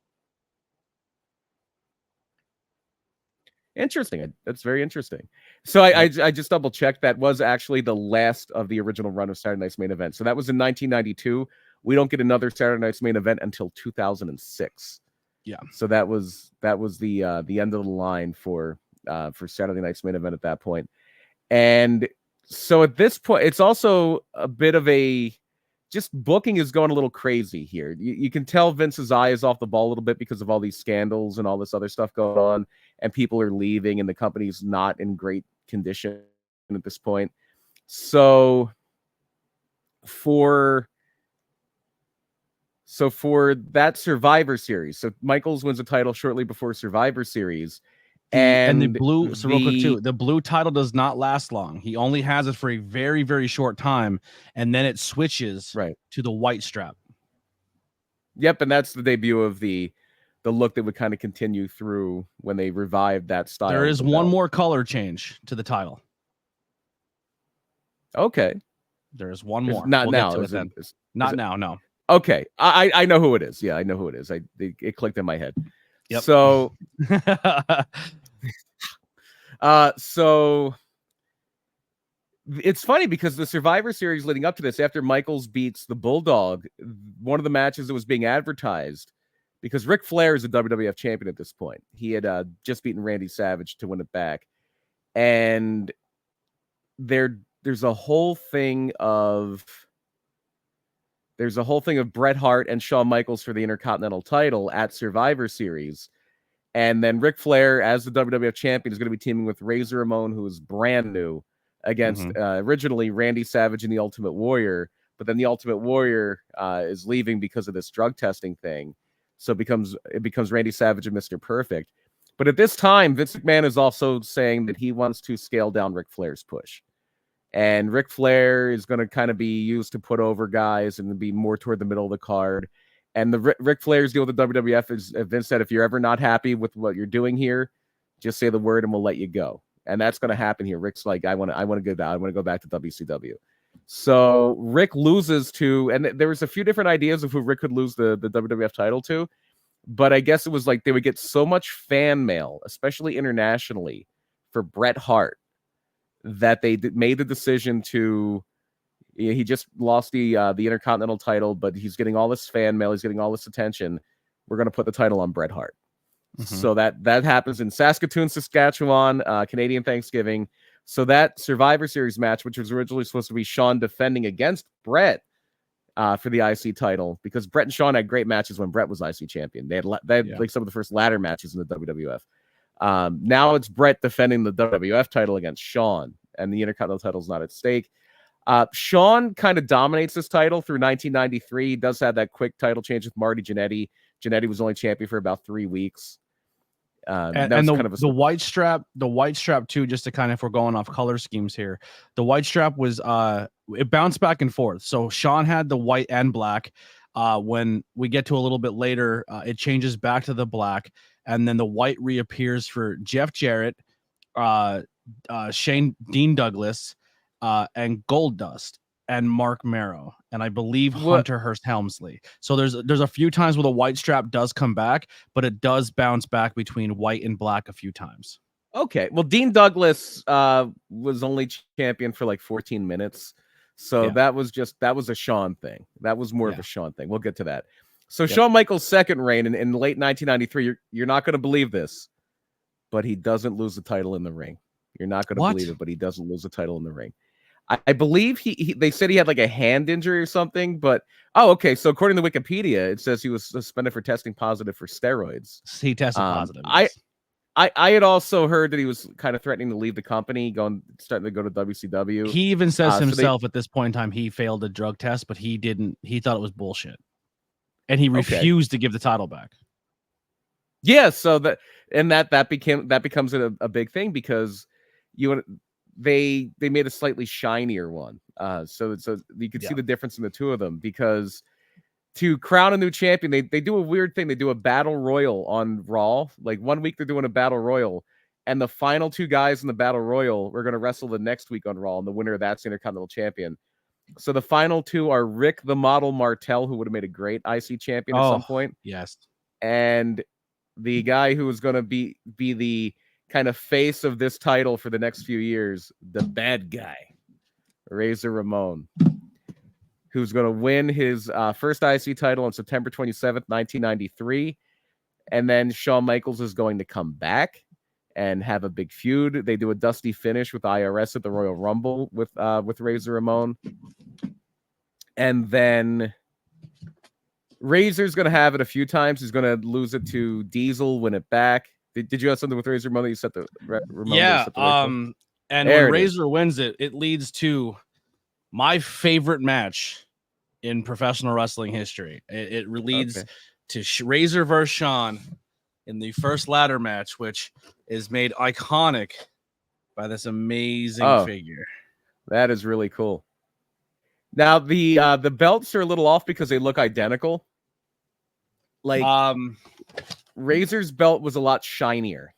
Interesting. That's very interesting. So I just double checked. That was actually the last of the original run of Saturday Night's Main Event. So that was in 1992. We don't get another Saturday Night's Main Event until 2006. Yeah. So that was the end of the line for Saturday Night's Main Event at that point. And so at this point, it's also a bit of just booking is going a little crazy here. You can tell Vince's eye is off the ball a little bit because of all these scandals and all this other stuff going on, and people are leaving, and the company's not in great condition at this point. So for that Survivor Series, so Michaels wins a title shortly before Survivor Series. And the blue, so real quick too, the blue title does not last long. He only has it for a very, very short time, and then it switches to the white strap. Yep, and that's the debut of the look that would kind of continue through when they revived that style. There is one more color change to the title. Okay. There's one more. Not We'll now. get to it then. Not now, no. Okay. I know who it is. Yeah, I know who it is. It clicked in my head. Yep. So so it's funny because the Survivor Series leading up to this, after Michaels beats the Bulldog, one of the matches that was being advertised, because Ric Flair is a WWF champion at this point. He had just beaten Randy Savage to win it back. And there's a whole thing of Bret Hart and Shawn Michaels for the Intercontinental title at Survivor Series. And then Ric Flair, as the WWF champion, is going to be teaming with Razor Ramon, who is brand new, against originally Randy Savage and the Ultimate Warrior. But then the Ultimate Warrior is leaving because of this drug testing thing. So it becomes Randy Savage and Mr. Perfect. But at this time, Vince McMahon is also saying that he wants to scale down Ric Flair's push. And Ric Flair is going to kind of be used to put over guys and be more toward the middle of the card. And the Ric Flair's deal with the WWF is, Vince said, if you're ever not happy with what you're doing here, just say the word and we'll let you go. And that's going to happen here. Rick's like, I want to go down. I want to go back to WCW. So Rick loses to, and there was a few different ideas of who Rick could lose the WWF title to, but I guess it was like they would get so much fan mail, especially internationally, for Bret Hart, that they made the decision to. He just lost the Intercontinental title, but he's getting all this fan mail. He's getting all this attention. We're going to put the title on Bret Hart. So that happens in Saskatoon, Saskatchewan, Canadian Thanksgiving. So that Survivor Series match, which was originally supposed to be Shawn defending against Bret for the IC title, because Bret and Shawn had great matches when Bret was IC champion. They had like some of the first ladder matches in the WWF. Now it's Bret defending the WWF title against Shawn, and the Intercontinental title is not at stake. Shawn kind of dominates this title through 1993. He does have that quick title change with Marty Jannetty. Jannetty was only champion for about 3 weeks. And the white strap too, just to kind of, if we're going off color schemes here, the white strap was it bounced back and forth. So Shawn had the white and black. When we get to a little bit later, it changes back to the black, and then the white reappears for Jeff Jarrett, Shane Dean Douglas, and Goldust, and Mark Marrow, and I believe Hunter Hearst Helmsley. So there's a few times where the white strap does come back, but it does bounce back between white and black a few times. Okay, well, Dean Douglas was only champion for like 14 minutes, so that was a Shawn thing. That was more of a Shawn thing. We'll get to that. So Shawn Michaels' second reign in late 1993, you're not going to believe this, but he doesn't lose the title in the ring. You're not going to believe it, but he doesn't lose the title in the ring. I believe they said he had like a hand injury or something, but okay. So according to Wikipedia, it says he was suspended for testing positive for steroids. He tested positive. I had also heard that he was kind of threatening to leave the company, starting to go to WCW. He even says himself at this point in time he failed a drug test, but he didn't. He thought it was bullshit, and he refused to give the title back. Yeah, so that becomes a big thing because they made a slightly shinier one. So you can see the difference in the two of them, because to crown a new champion, they do a weird thing. They do a battle royal on Raw. Like 1 week they're doing a battle royal, and the final 2 guys in the battle royal we're going to wrestle the next week on Raw, and the winner of that's the Intercontinental champion. So the final 2 are Rick the Model Martel, who would have made a great IC champion at some point. Yes. And the guy who was going to be the kind of face of this title for the next few years, the bad guy, Razor Ramon, who's going to win his first IC title on September 27th, 1993. And then Shawn Michaels is going to come back and have a big feud. They do a dusty finish with IRS at the Royal Rumble with Razor Ramon. And then Razor's going to have it a few times. He's going to lose it to Diesel, win it back. Did you have something with Razor Ramon that you set the Ramon? Yeah. And when Razor wins it, it leads to my favorite match in professional wrestling history. It leads to Razor versus Shawn in the first ladder match, which is made iconic by this amazing figure. That is really cool. Now the belts are a little off because they look identical. Like Razor's belt was a lot shinier.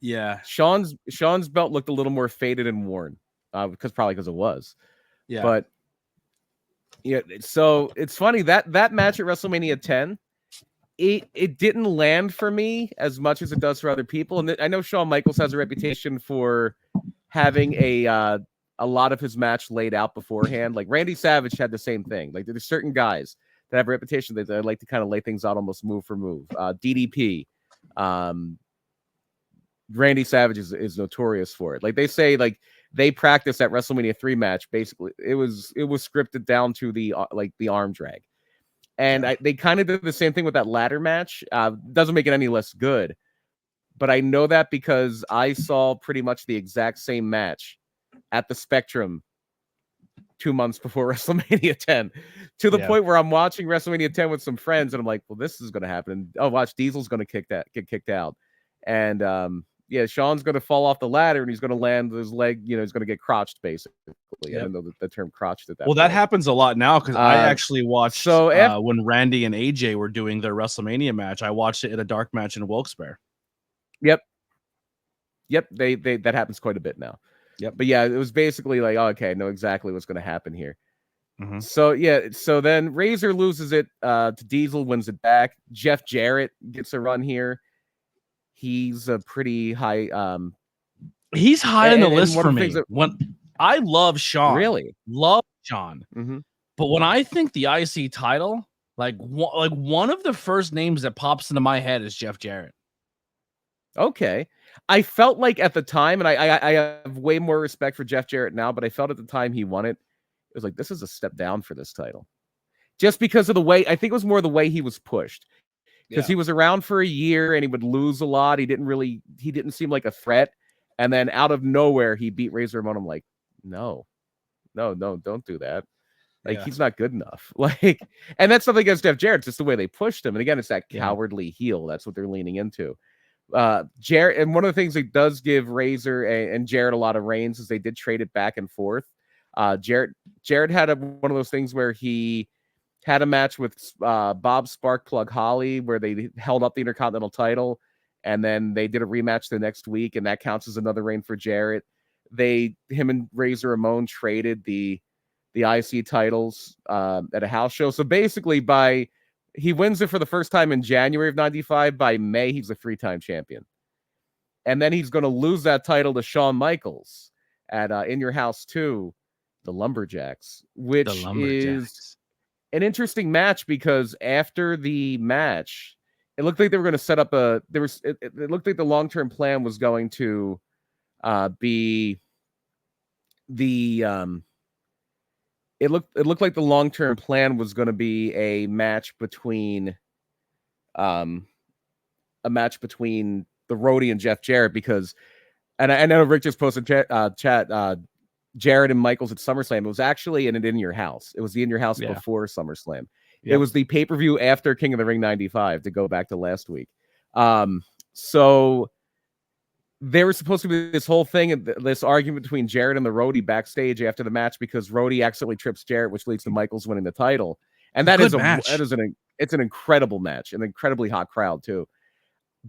Yeah. Sean's belt looked a little more faded and worn, because it was. Yeah. But yeah, so it's funny that match at WrestleMania 10, it didn't land for me as much as it does for other people. And I know Shawn Michaels has a reputation for having a lot of his match laid out beforehand. Like Randy Savage had the same thing. Like there's certain guys that have a reputation that they like to kind of lay things out almost move for move. DDP, Randy Savage is notorious for it. Like they say, like they practiced that WrestleMania 3 match. Basically, it was scripted down to the arm drag. And they kind of did the same thing with that ladder match. Doesn't make it any less good. But I know that because I saw pretty much the exact same match at the Spectrum 2 months before WrestleMania 10, to the point where I'm watching WrestleMania 10 with some friends, and I'm like, well, this is going to happen. Oh, watch, Diesel's going to get kicked out. And Sean's going to fall off the ladder, and he's going to land his leg. He's going to get crotched, basically. Yep. I didn't know the term crotched at that point. That happens a lot now, because I actually watched when Randy and AJ were doing their WrestleMania match. I watched it in a dark match in Wilkes-Barre. Yep. They that happens quite a bit now. Yep. But yeah, it was basically like, okay, I know exactly what's going to happen here. Mm-hmm. So then Razor loses it to Diesel, wins it back. Jeff Jarrett gets a run here. He's a pretty high. He's high on the list for me. When I love Sean, really love Sean, mm-hmm. But when I think the IC title, like one of the first names that pops into my head is Jeff Jarrett. Okay. I felt like at the time, and I have way more respect for Jeff Jarrett now, but I felt at the time he won it, it was like, this is a step down for this title. Just because of the way, I think it was more the way he was pushed. Because he was around for a year and he would lose a lot. He didn't seem like a threat. And then out of nowhere, he beat Razor Ramon. I'm like, no, don't do that. Like, he's not good enough. Like, and that's nothing against Jeff Jarrett. It's just the way they pushed him. And again, it's that cowardly heel. That's what they're leaning into. Jarrett, and one of the things that does give Razor and Jarrett a lot of reigns is they did trade it back and forth. Jarrett had one of those things where he had a match with Bob Sparkplug Holly where they held up the Intercontinental title, and then they did a rematch the next week, and that counts as another reign for Jarrett. Him and Razor Ramon traded the IC titles at a house show. So basically, he wins it for the first time in January of 95. By May, he's a 3-time champion. And then he's going to lose that title to Shawn Michaels at In Your House 2, the Lumberjacks, which is an interesting match because after the match, it looked like they were going to set up it looked like the long-term plan was going to be the it looked like the long-term plan was going to be a match between the Roadie and Jeff Jarrett, because, and I know Rick just posted chat Jarrett and Michaels at SummerSlam. It was actually in Your House. It was the In Your House before SummerSlam. Yep. It was the pay-per-view after King of the Ring 95, to go back to last week. So there was supposed to be this whole thing, this argument between Jarrett and the Roadie backstage after the match, because Roadie accidentally trips Jarrett, which leads to Michaels winning the title. And it's an incredible match, an incredibly hot crowd too.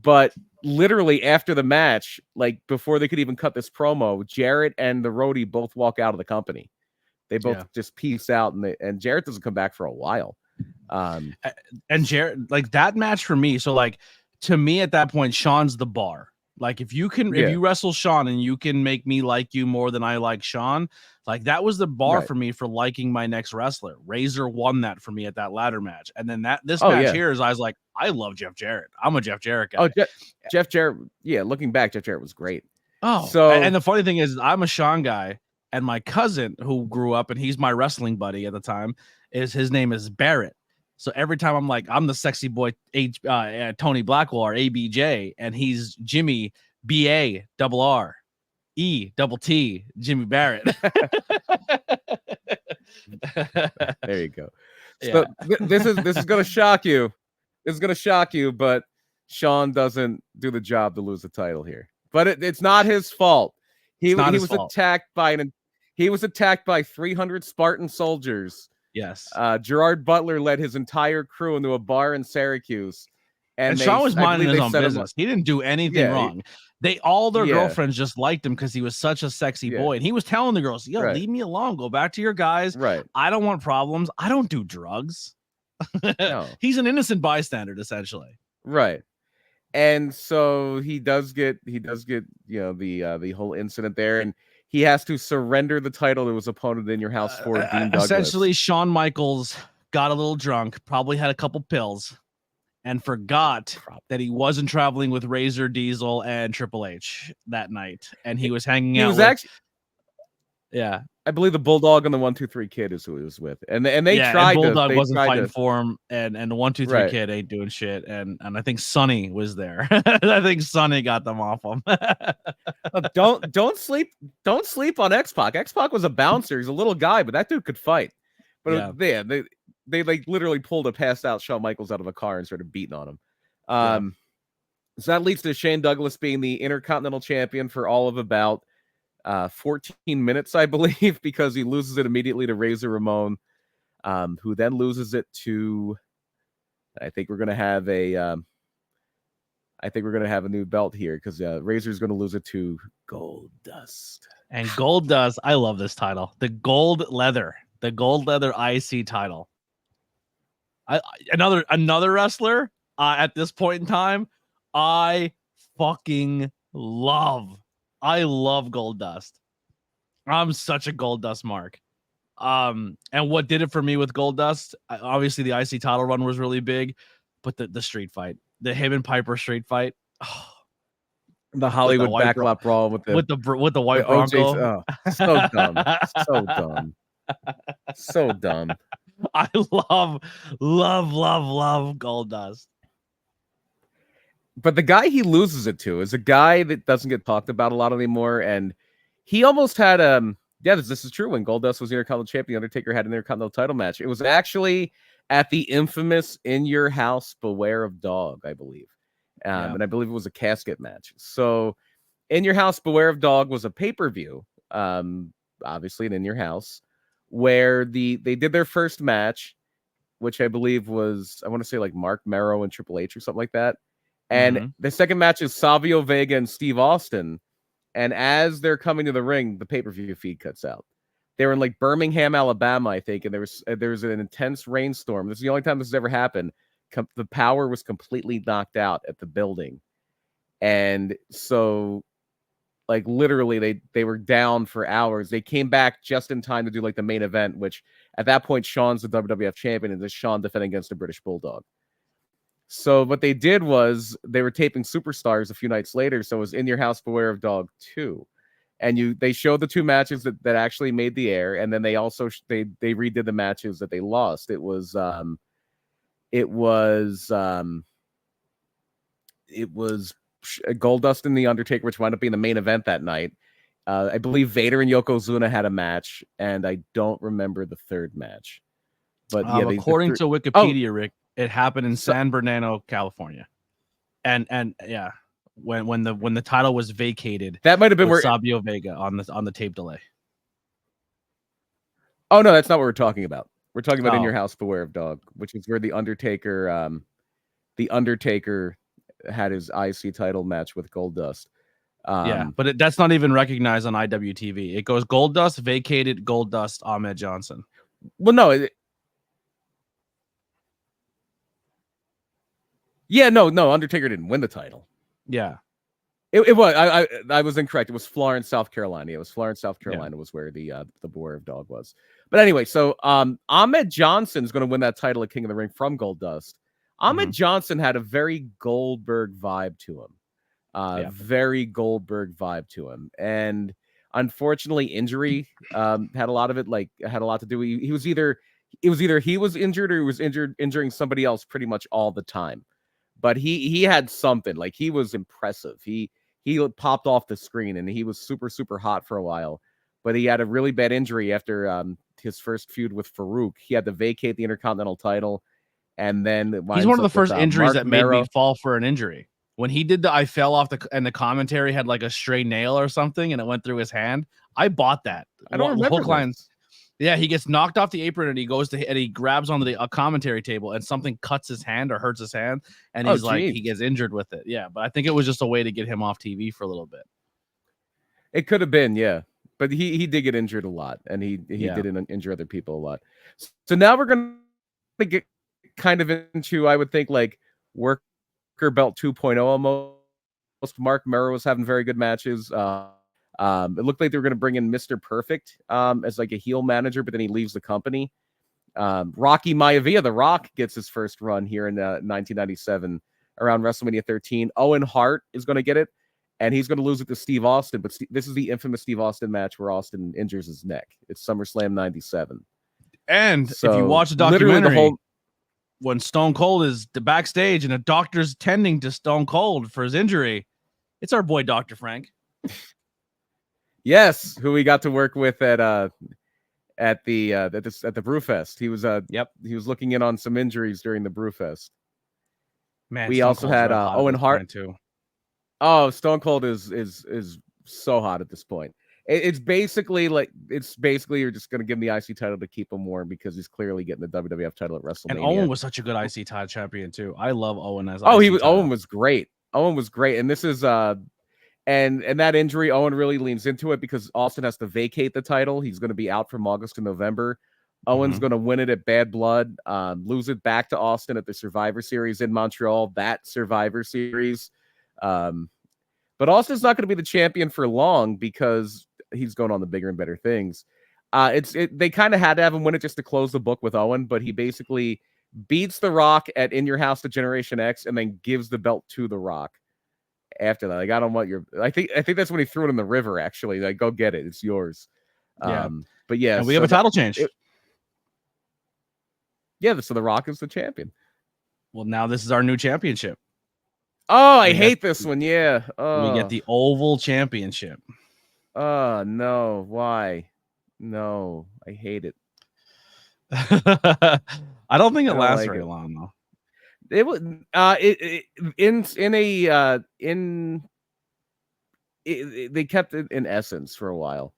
But literally after the match, like before they could even cut this promo, Jarrett and the Roadie both walk out of the company. They both just peace out, and Jarrett doesn't come back for a while. And Jarrett, like that match for me. So like to me at that point, Sean's the bar. Like if you wrestle Sean and you can make me like you more than I like Sean, like that was the bar for me for liking my next wrestler. Razor won that for me at that ladder match. And then this match here is I was like, I love Jeff Jarrett. I'm a Jeff Jarrett guy. Oh, Jeff Jarrett. Yeah. Looking back, Jeff Jarrett was great. Oh, so, and the funny thing is I'm a Sean guy, and my cousin who grew up, and he's my wrestling buddy at the time, his name is Barrett. So every time I'm like, I'm the sexy boy, Tony Blackwell, or ABJ, and he's Jimmy BARRET, Jimmy Barrett. There you go. So this is gonna shock you. This is gonna shock you, but Sean doesn't do the job to lose the title here. But it's not his fault. He was attacked by 300 Spartan soldiers. Yes. Gerard Butler led his entire crew into a bar in Syracuse, And Shawn was minding his own business. He didn't do anything wrong. All their girlfriends just liked him because he was such a sexy boy. And he was telling the girls, yo, leave me alone. Go back to your guys. Right. I don't want problems. I don't do drugs. No. He's an innocent bystander, essentially. Right. And so he does get, the whole incident there, and he has to surrender the title to his opponent in your house for Dean Douglas. Essentially, Shawn Michaels got a little drunk, probably had a couple pills, and forgot that he wasn't traveling with Razor, Diesel, and Triple H that night, and he was hanging out. Yeah, I believe the Bulldog and the 1-2-3 Kid is who he was with, and they tried. And Bulldog wasn't fighting for him, and the 1-2-3 Kid ain't doing shit, and I think Sonny was there. I think Sonny got them off him. Don't sleep on X-Pac. X-Pac was a bouncer. He's a little guy, but that dude could fight. But they like literally pulled a passed out Shawn Michaels out of a car and started beating on him. So that leads to Shane Douglas being the Intercontinental Champion for all of about 14 minutes, I believe, because he loses it immediately to Razor Ramon, who then loses it to. I think we're gonna have a new belt here because Razor's gonna lose it to Goldust. And Goldust, I love this title. The gold leather IC title. Another wrestler at this point in time, I fucking love. I love Goldust. I'm such a Goldust mark. And what did it for me with Goldust? Obviously, the IC title run was really big, but the street fight, the him and Piper street fight, the Hollywood backlot brawl with the white Bronco, so dumb, so dumb. I love Goldust. But the guy he loses it to is a guy that doesn't get talked about a lot anymore, and he almost had this is true. When Goldust was Intercontinental Champion, Undertaker had an Intercontinental title match. It was actually at the infamous In Your House Beware of Dog, I believe. And I believe it was a casket match. So In Your House Beware of Dog was a pay-per-view, obviously in Your House, where they did their first match, which I believe was, I want to say like Mark Merrow and Triple H or something like that. And the second match is Savio Vega and Steve Austin. And as they're coming to the ring, the pay-per-view feed cuts out. They were in like Birmingham, Alabama, I think, and there was an intense rainstorm. This is the only time this has ever happened. The power was completely knocked out at the building. And so like literally they were down for hours. They came back just in time to do like the main event, which at that point Shawn's the WWF champion and this Shawn defending against the British Bulldog. So what they did was they were taping Superstars a few nights later. So it was In Your House Beware of Dog 2. And they showed the two matches that actually made the air, and then they also they redid the matches that they lost. It was Goldust and The Undertaker, which wound up being the main event that night. I believe Vader and Yokozuna had a match, and I don't remember the third match. But according to Wikipedia, Rick, it happened in San Bernardino, California, and when the title was vacated, that might have been where Savio Vega on the tape delay. Oh no, that's not what we're talking about. We're talking about In Your House Beware of Dog, which is where the Undertaker had his IC title match with Goldust. But that's not even recognized on IWTV. It goes Goldust vacated, Goldust Ahmed Johnson. Well, no. No, Undertaker didn't win the title. Yeah. It was. I was incorrect. It was Florence, South Carolina. It was Florence, South Carolina was where the Beware of Dog was. But anyway, so Ahmed Johnson is going to win that title at King of the Ring from Goldust. Ahmed Johnson had a very Goldberg vibe to him. Very Goldberg vibe to him. And unfortunately, injury had a lot of it, had a lot to do. It was either he was injured or he was injuring somebody else pretty much all the time. But he had something, like he was impressive. He popped off the screen and he was super, super hot for a while. But he had a really bad injury after his first feud with Farouk. He had to vacate the Intercontinental title. And then he's one of the first injuries Mark that Merrow. made me fall for an injury. When he did I fell off and the commentary had like a stray nail or something and it went through his hand. I bought that. I don't remember. Yeah, he gets knocked off the apron and he goes to and he grabs onto the commentary table and something cuts his hand or hurts his hand and he's like he gets injured with it. Yeah, but I think it was just a way to get him off TV for a little bit. It could have been, yeah. But he did get injured a lot, and he did injure other people a lot. So now we're gonna get kind of into, I would think, like worker belt 2.0 almost. Mark Merrow was having very good matches. It looked like they were going to bring in Mr. Perfect as like a heel manager, but then he leaves the company. Rocky Maivia, The Rock, gets his first run here in 1997 around WrestleMania 13. Owen Hart is going to get it, and he's going to lose it to Steve Austin. But this is the infamous Steve Austin match where Austin injures his neck. It's SummerSlam 97. And so, if you watch the documentary, when Stone Cold is backstage and a doctor's tending to Stone Cold for his injury, it's our boy Dr. Frank. Yes, who we got to work with at the Brewfest. He was he was looking in on some injuries during the Brewfest. Man, we also had Owen Hart too. Oh, Stone Cold is so hot at this point. It's basically you're just gonna give him the IC title to keep him warm because he's clearly getting the WWF title at WrestleMania. And Owen was such a good IC title champion too. I love Owen as Owen was great. Owen was great, and this is and that injury, Owen really leans into it because Austin has to vacate the title. He's going to be out from August to November. Owen's going to win it at Bad Blood, lose it back to Austin at the Survivor Series in Montreal, that Survivor Series. But Austin's not going to be the champion for long because he's going on the bigger and better things. They kind of had to have him win it just to close the book with Owen, but he basically beats The Rock at In Your House to Generation X and then gives the belt to The Rock. After that, like, I don't want your. I think that's when he threw it in the river. Actually, like, go get it, it's yours. Yeah, but yeah, and we have a title change. So The Rock is the champion. Well, now this is our new championship. Oh, I hate this one. Yeah, we get the Oval Championship. Oh no, why? No, I hate it. I don't think it lasts very long though. It was they kept it in essence for a while.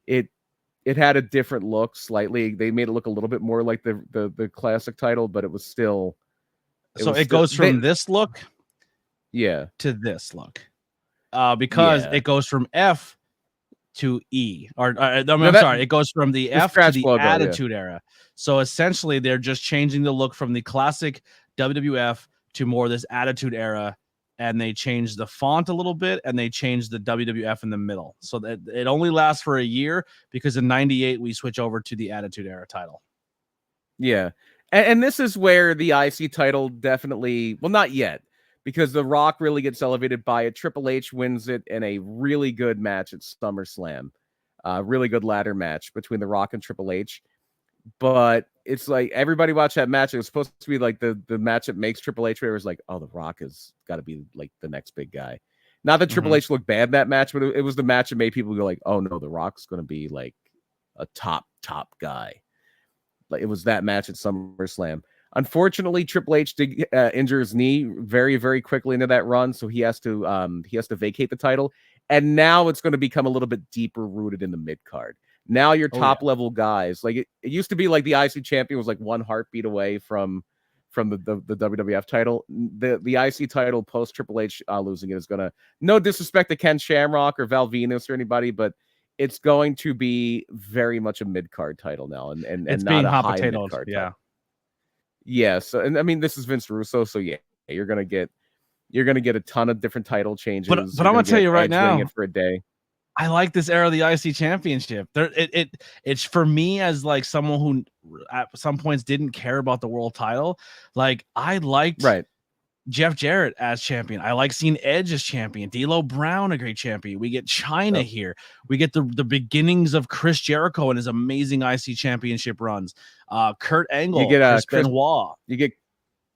It had a different look slightly. They made it look a little bit more like the classic title, but it was still. It goes from this look, to this look, because it goes from F to E, sorry, it goes from the F to the logo, Attitude Era. So essentially, they're just changing the look from the classic WWF to more this Attitude Era, and they changed the font a little bit, and they changed the WWF in the middle, so that it only lasts for a year because in '98 we switch over to the Attitude Era title. Yeah, and this is where the IC title definitely, well, not yet, because The Rock really gets elevated by it. Triple H wins it in a really good match at SummerSlam, really good ladder match between The Rock and Triple H. But it's like everybody watched that match. It was supposed to be like the match that makes Triple H, where it was like, oh, The Rock has got to be like the next big guy. Not that Triple H looked bad in that match, but it was the match that made people go like, oh no, The Rock's going to be like a top guy. Like, it was that match at SummerSlam. Unfortunately, Triple H did injure his knee very, very quickly into that run, so he has to vacate the title. And now it's going to become a little bit deeper rooted in the mid card. Now your top level guys, like it used to be, like the IC champion was like one heartbeat away from the WWF title. The IC title post Triple H losing it is gonna, no disrespect to Ken Shamrock or Val Venus or anybody, but it's going to be very much a mid card title now, and it's not being a hot high potatoed. mid card. Yeah. So, and I mean, this is Vince Russo, so yeah, you're gonna get a ton of different title changes. But I'm gonna tell you right now, for a day. I like this era of the IC championship. It's for me as like someone who at some points didn't care about the world title. Like, I liked Jeff Jarrett as champion. I like seeing Edge as champion. D'Lo Brown, a great champion. We get China here. We get the beginnings of Chris Jericho and his amazing IC championship runs. Kurt Angle, you get Chris Benoit.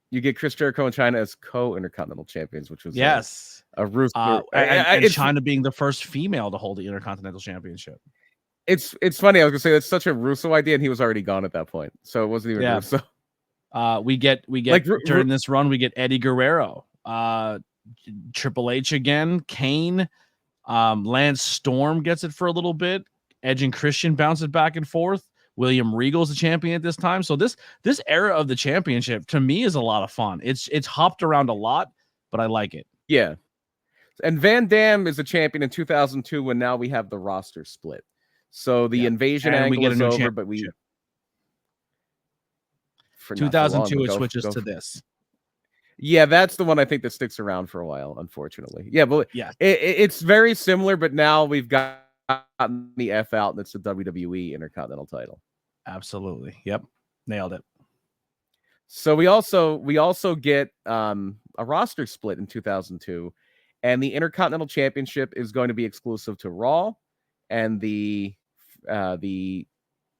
You get Chris Jericho and China as co-Intercontinental champions, which was a Russo, and China being the first female to hold the Intercontinental Championship. It's funny. I was gonna say that's such a Russo idea, and he was already gone at that point, so it wasn't even Russo. We get like, during this run, we get Eddie Guerrero, Triple H again, Kane, Lance Storm gets it for a little bit. Edge and Christian bounce it back and forth. William Regal's the champion at this time. So this era of the championship to me is a lot of fun. It's hopped around a lot, but I like it. Yeah. And Van Dam is a champion in 2002 when now we have the roster split. So the invasion angle is over, but we... For 2002, it switches to this. Yeah, that's the one I think that sticks around for a while, unfortunately. Yeah, but it's very similar, but now we've gotten the F out, and it's the WWE Intercontinental title. Absolutely. Yep. Nailed it. So we also get a roster split in 2002, and the Intercontinental Championship is going to be exclusive to Raw, and the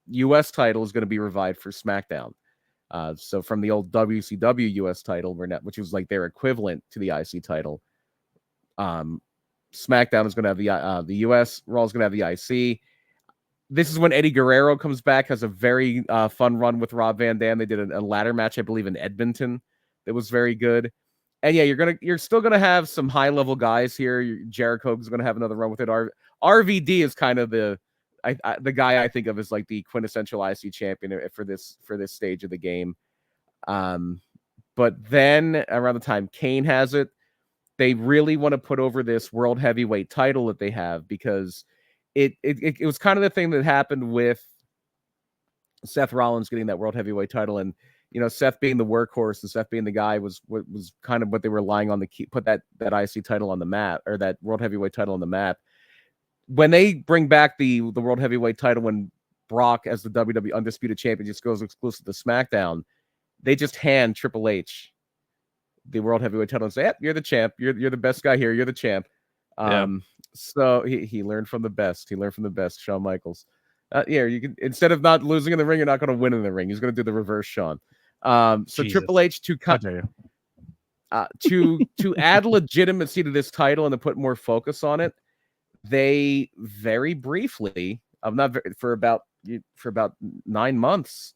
US title is going to be revived for SmackDown. So from the old WCW US title, which was like their equivalent to the IC title, SmackDown is going to have the US, Raw is going to have the IC. This is when Eddie Guerrero comes back, has a very fun run with Rob Van Dam. They did a ladder match, I believe, in Edmonton that was very good. And yeah, you're still gonna have some high level guys here. Jericho's gonna have another run with it. RVD is kind of the guy I think of as like the quintessential IC champion for this stage of the game. But then around the time Kane has it, they really want to put over this world heavyweight title that they have, because it was kind of the thing that happened with Seth Rollins getting that world heavyweight title, and Seth being the workhorse and Seth being the guy was kind of what they were relying on to put that IC title on the map, or that world heavyweight title on the map. When they bring back the world heavyweight title, when Brock as the WWE Undisputed Champion just goes exclusive to SmackDown, they just hand Triple H the world heavyweight title and say, "Yep, you're the champ. You're the best guy here. You're the champ." So he learned from the best. He learned from the best, Shawn Michaels. You can, instead of not losing in the ring, you're not going to win in the ring. He's going to do the reverse, Shawn. So Jesus. Triple H to add legitimacy to this title and to put more focus on it, they very briefly, for about 9 months,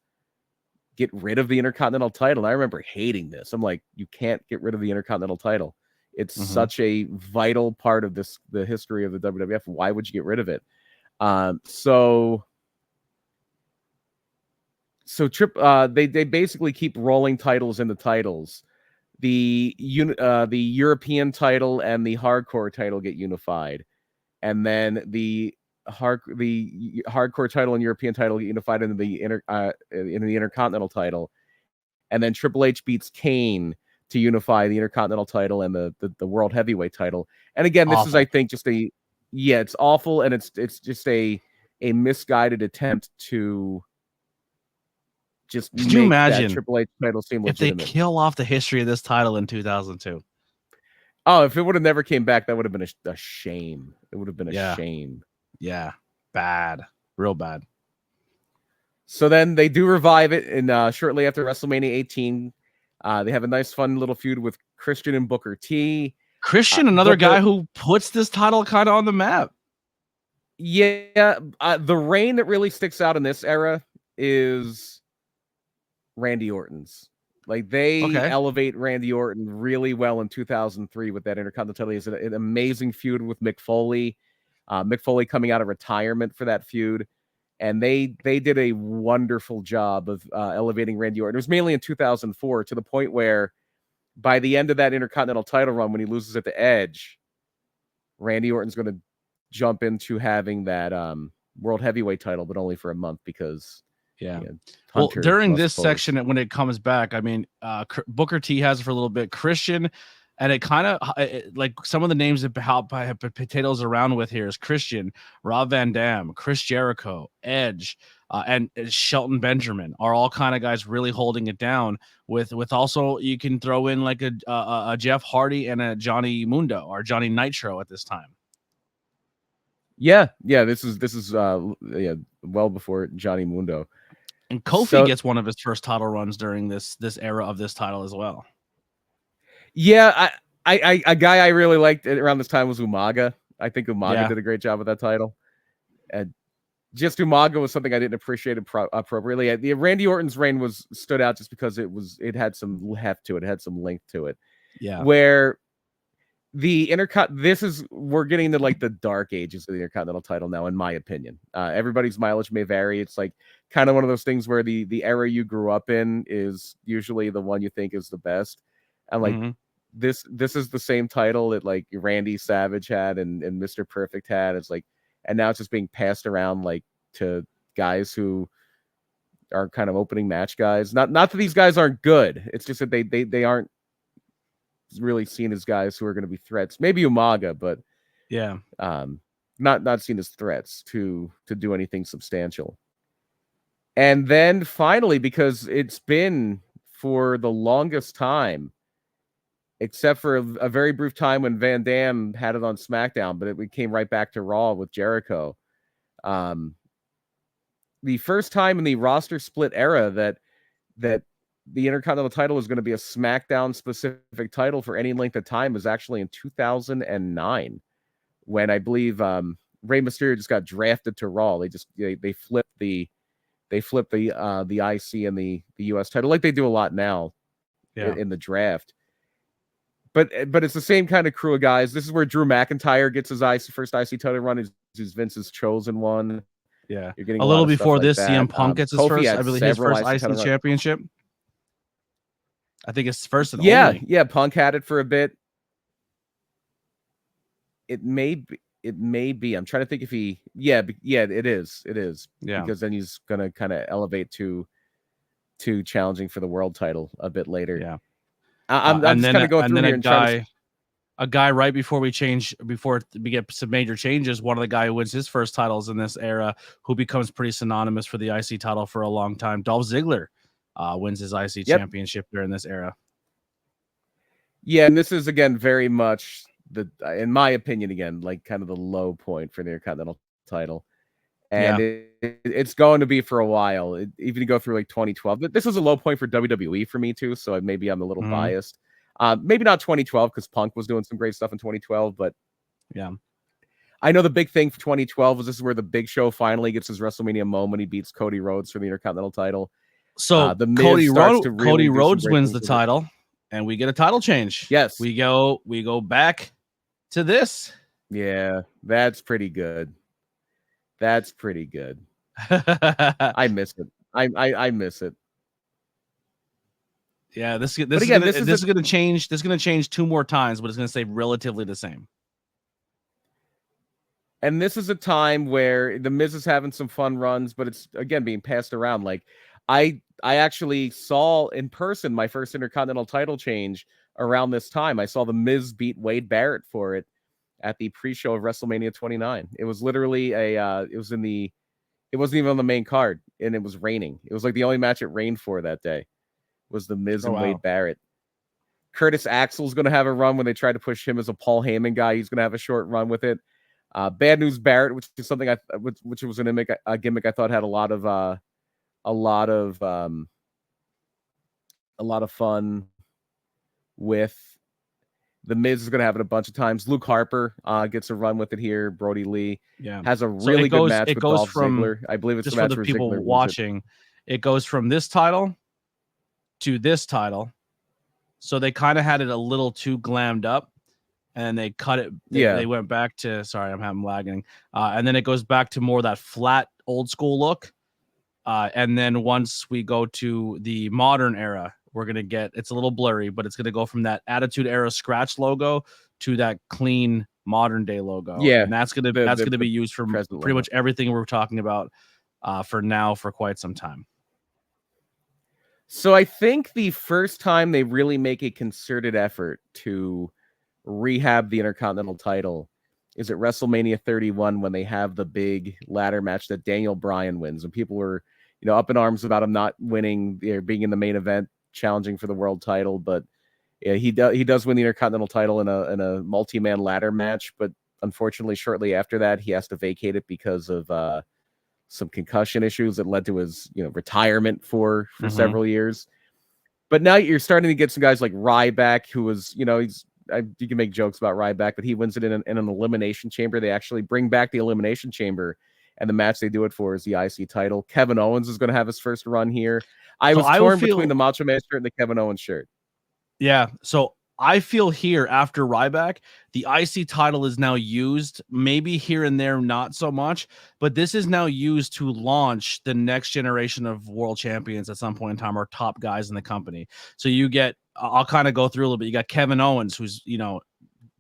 get rid of the Intercontinental title. And I remember hating this. I'm like, you can't get rid of the Intercontinental title. It's such a vital part of the history of the WWF. Why would you get rid of it? So they basically keep rolling titles into titles. The European title and the hardcore title get unified, and then the hardcore title and European title get unified into the Intercontinental title, and then Triple H beats Kane to unify the Intercontinental title and the World Heavyweight title. And again, this is, I think, just it's awful, and it's just a misguided attempt to just Could you imagine that Triple H title seem legitimate. If they kill off the history of this title in 2002? Oh, if it would have never came back, that would have been a shame. It would have been a shame. Yeah, bad, real bad. So then they do revive it, and shortly after WrestleMania 18, they have a nice, fun little feud with Christian and Booker T. Christian, another guy who puts this title kind of on the map. Yeah, the reign that really sticks out in this era is Randy Orton's. Like, they elevate Randy Orton really well in 2003 with that Intercontinental title. It's an amazing feud with Mick Foley. Mick Foley coming out of retirement for that feud. And they did a wonderful job of elevating Randy Orton. It was mainly in 2004, to the point where by the end of that Intercontinental title run, when he loses at the Edge, Randy Orton's going to jump into having that World Heavyweight title, but only for a month, because well, during this section, when it comes back, I mean, Booker T has it for a little bit. Christian, and it kind of like some of the names that have potatoes around with here is Christian, Rob Van Dam, Chris Jericho, Edge, and Shelton Benjamin are all kind of guys really holding it down. With also, you can throw in like a Jeff Hardy and a Johnny Mundo or Johnny Nitro at this time. Yeah, this is well before Johnny Mundo. And Kofi gets one of his first title runs during this era of this title as well. Yeah, a guy I really liked around this time was Umaga. I think Umaga did a great job with that title. And just Umaga was something I didn't appreciate appropriately. The Randy Orton's reign stood out just because it had some heft to it, had some length to it. Yeah. Where we're getting into like the dark ages of the Intercontinental title now, in my opinion. Everybody's mileage may vary. It's like kind of one of those things where the era you grew up in is usually the one you think is the best. And like this is the same title that like Randy Savage had and Mr. Perfect had. It's like, and now it's just being passed around like to guys who are kind of opening match guys. Not that these guys aren't good. It's just that they aren't really seen as guys who are going to be threats. Maybe Umaga, but yeah, not seen as threats to do anything substantial. And then finally, because it's been for the longest time, except for a very brief time when Van Dam had it on SmackDown, but it came right back to Raw with Jericho. The first time in the roster split era that the Intercontinental title was going to be a SmackDown specific title for any length of time was actually in 2009, when I believe Rey Mysterio just got drafted to Raw. They flipped the IC and the US title like they do a lot now in the draft. But it's the same kind of crew of guys. This is where Drew McIntyre gets his first IC title run. Is Vince's chosen one. Yeah, you're getting a little lot before like this. that. CM Punk gets his Kofi first, I believe, his first IC championship. I think it's first and only. Yeah. Punk had it for a bit. It may be. I'm trying to think if he. Yeah, it is. Yeah, because then he's gonna kind of elevate to challenging for the world title a bit later. Yeah, I'm just kind of going through here and trying to. A guy right before we get some major changes, one of the guy who wins his first titles in this era, who becomes pretty synonymous for the IC title for a long time, Dolph Ziggler, wins his IC championship during this era. Yeah, and this is again very much in my opinion, again, like kind of the low point for the Intercontinental title, and it's going to be for a while. Even to go through like 2012, this was a low point for WWE for me too. So maybe I'm a little biased. Maybe not 2012 because Punk was doing some great stuff in 2012, but yeah, I know the big thing for 2012 was this is where the Big Show finally gets his WrestleMania moment. He beats Cody Rhodes for the Intercontinental title. So Cody Rhodes wins the title, and we get a title change. Yes, we go back to this. Yeah, that's pretty good. I miss it. I miss it. Yeah, this is going to change. This is going to change 2 more times, but it's going to stay relatively the same. And this is a time where the Miz is having some fun runs, but it's again being passed around. Like I actually saw in person my first Intercontinental title change around this time. I saw the Miz beat Wade Barrett for it at the pre-show of WrestleMania 29. It was literally it wasn't even on the main card, and it was raining. It was like the only match it rained for that day. Was the Miz and Wade Barrett. Curtis Axel's going to have a run when they try to push him as a Paul Heyman guy. He's going to have a short run with it. Bad News Barrett, which is something which was a gimmick I thought had a lot of fun with. The Miz is going to have it a bunch of times. Luke Harper gets a run with it here. Brody Lee has a really good match with Dolph Ziggler. I believe it's just the match for the where people Ziggler watching. It goes from this title to this title, so they kind of had it a little too glammed up, and they cut it. They went back to I'm lagging, and then it goes back to more that flat old school look, and then once we go to the modern era, we're gonna get it's a little blurry, but it's gonna go from that Attitude Era scratch logo to that clean modern day logo. Yeah, and that's gonna be used for pretty much everything we're talking about for quite some time. So I think the first time they really make a concerted effort to rehab the Intercontinental title is at WrestleMania 31 when they have the big ladder match that Daniel Bryan wins, and people were, up in arms about him not winning or being in the main event, challenging for the world title. But yeah, he does win the Intercontinental title in a multi-man ladder match. But unfortunately, shortly after that, he has to vacate it because of some concussion issues that led to his retirement for several years. But now you're starting to get some guys like Ryback, who was you can make jokes about Ryback, but he wins it in an elimination chamber. They actually bring back the elimination chamber, and the match they do it for is the IC title. Kevin Owens is going to have his first run here. I was torn between the Macho Man shirt and the Kevin Owens shirt. Yeah, so I feel here after Ryback, the IC title is now used, maybe here and there, not so much, but this is now used to launch the next generation of world champions at some point in time, or top guys in the company. So you get, I'll kind of go through a little bit. You got Kevin Owens, who's,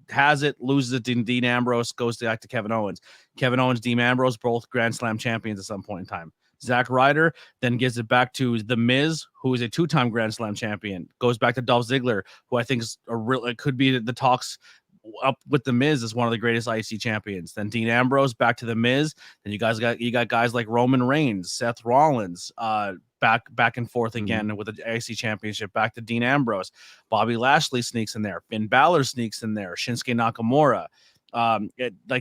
has it, loses it to Dean Ambrose, goes back to Kevin Owens. Kevin Owens, Dean Ambrose, both Grand Slam champions at some point in time. Zack Ryder then gives it back to The Miz, who is a 2-time Grand Slam champion. Goes back to Dolph Ziggler, who I think is it could be the talks up with The Miz as one of the greatest IC champions. Then Dean Ambrose back to The Miz. Then you got guys like Roman Reigns, Seth Rollins, back and forth again with the IC championship. Back to Dean Ambrose. Bobby Lashley sneaks in there. Finn Balor sneaks in there. Shinsuke Nakamura.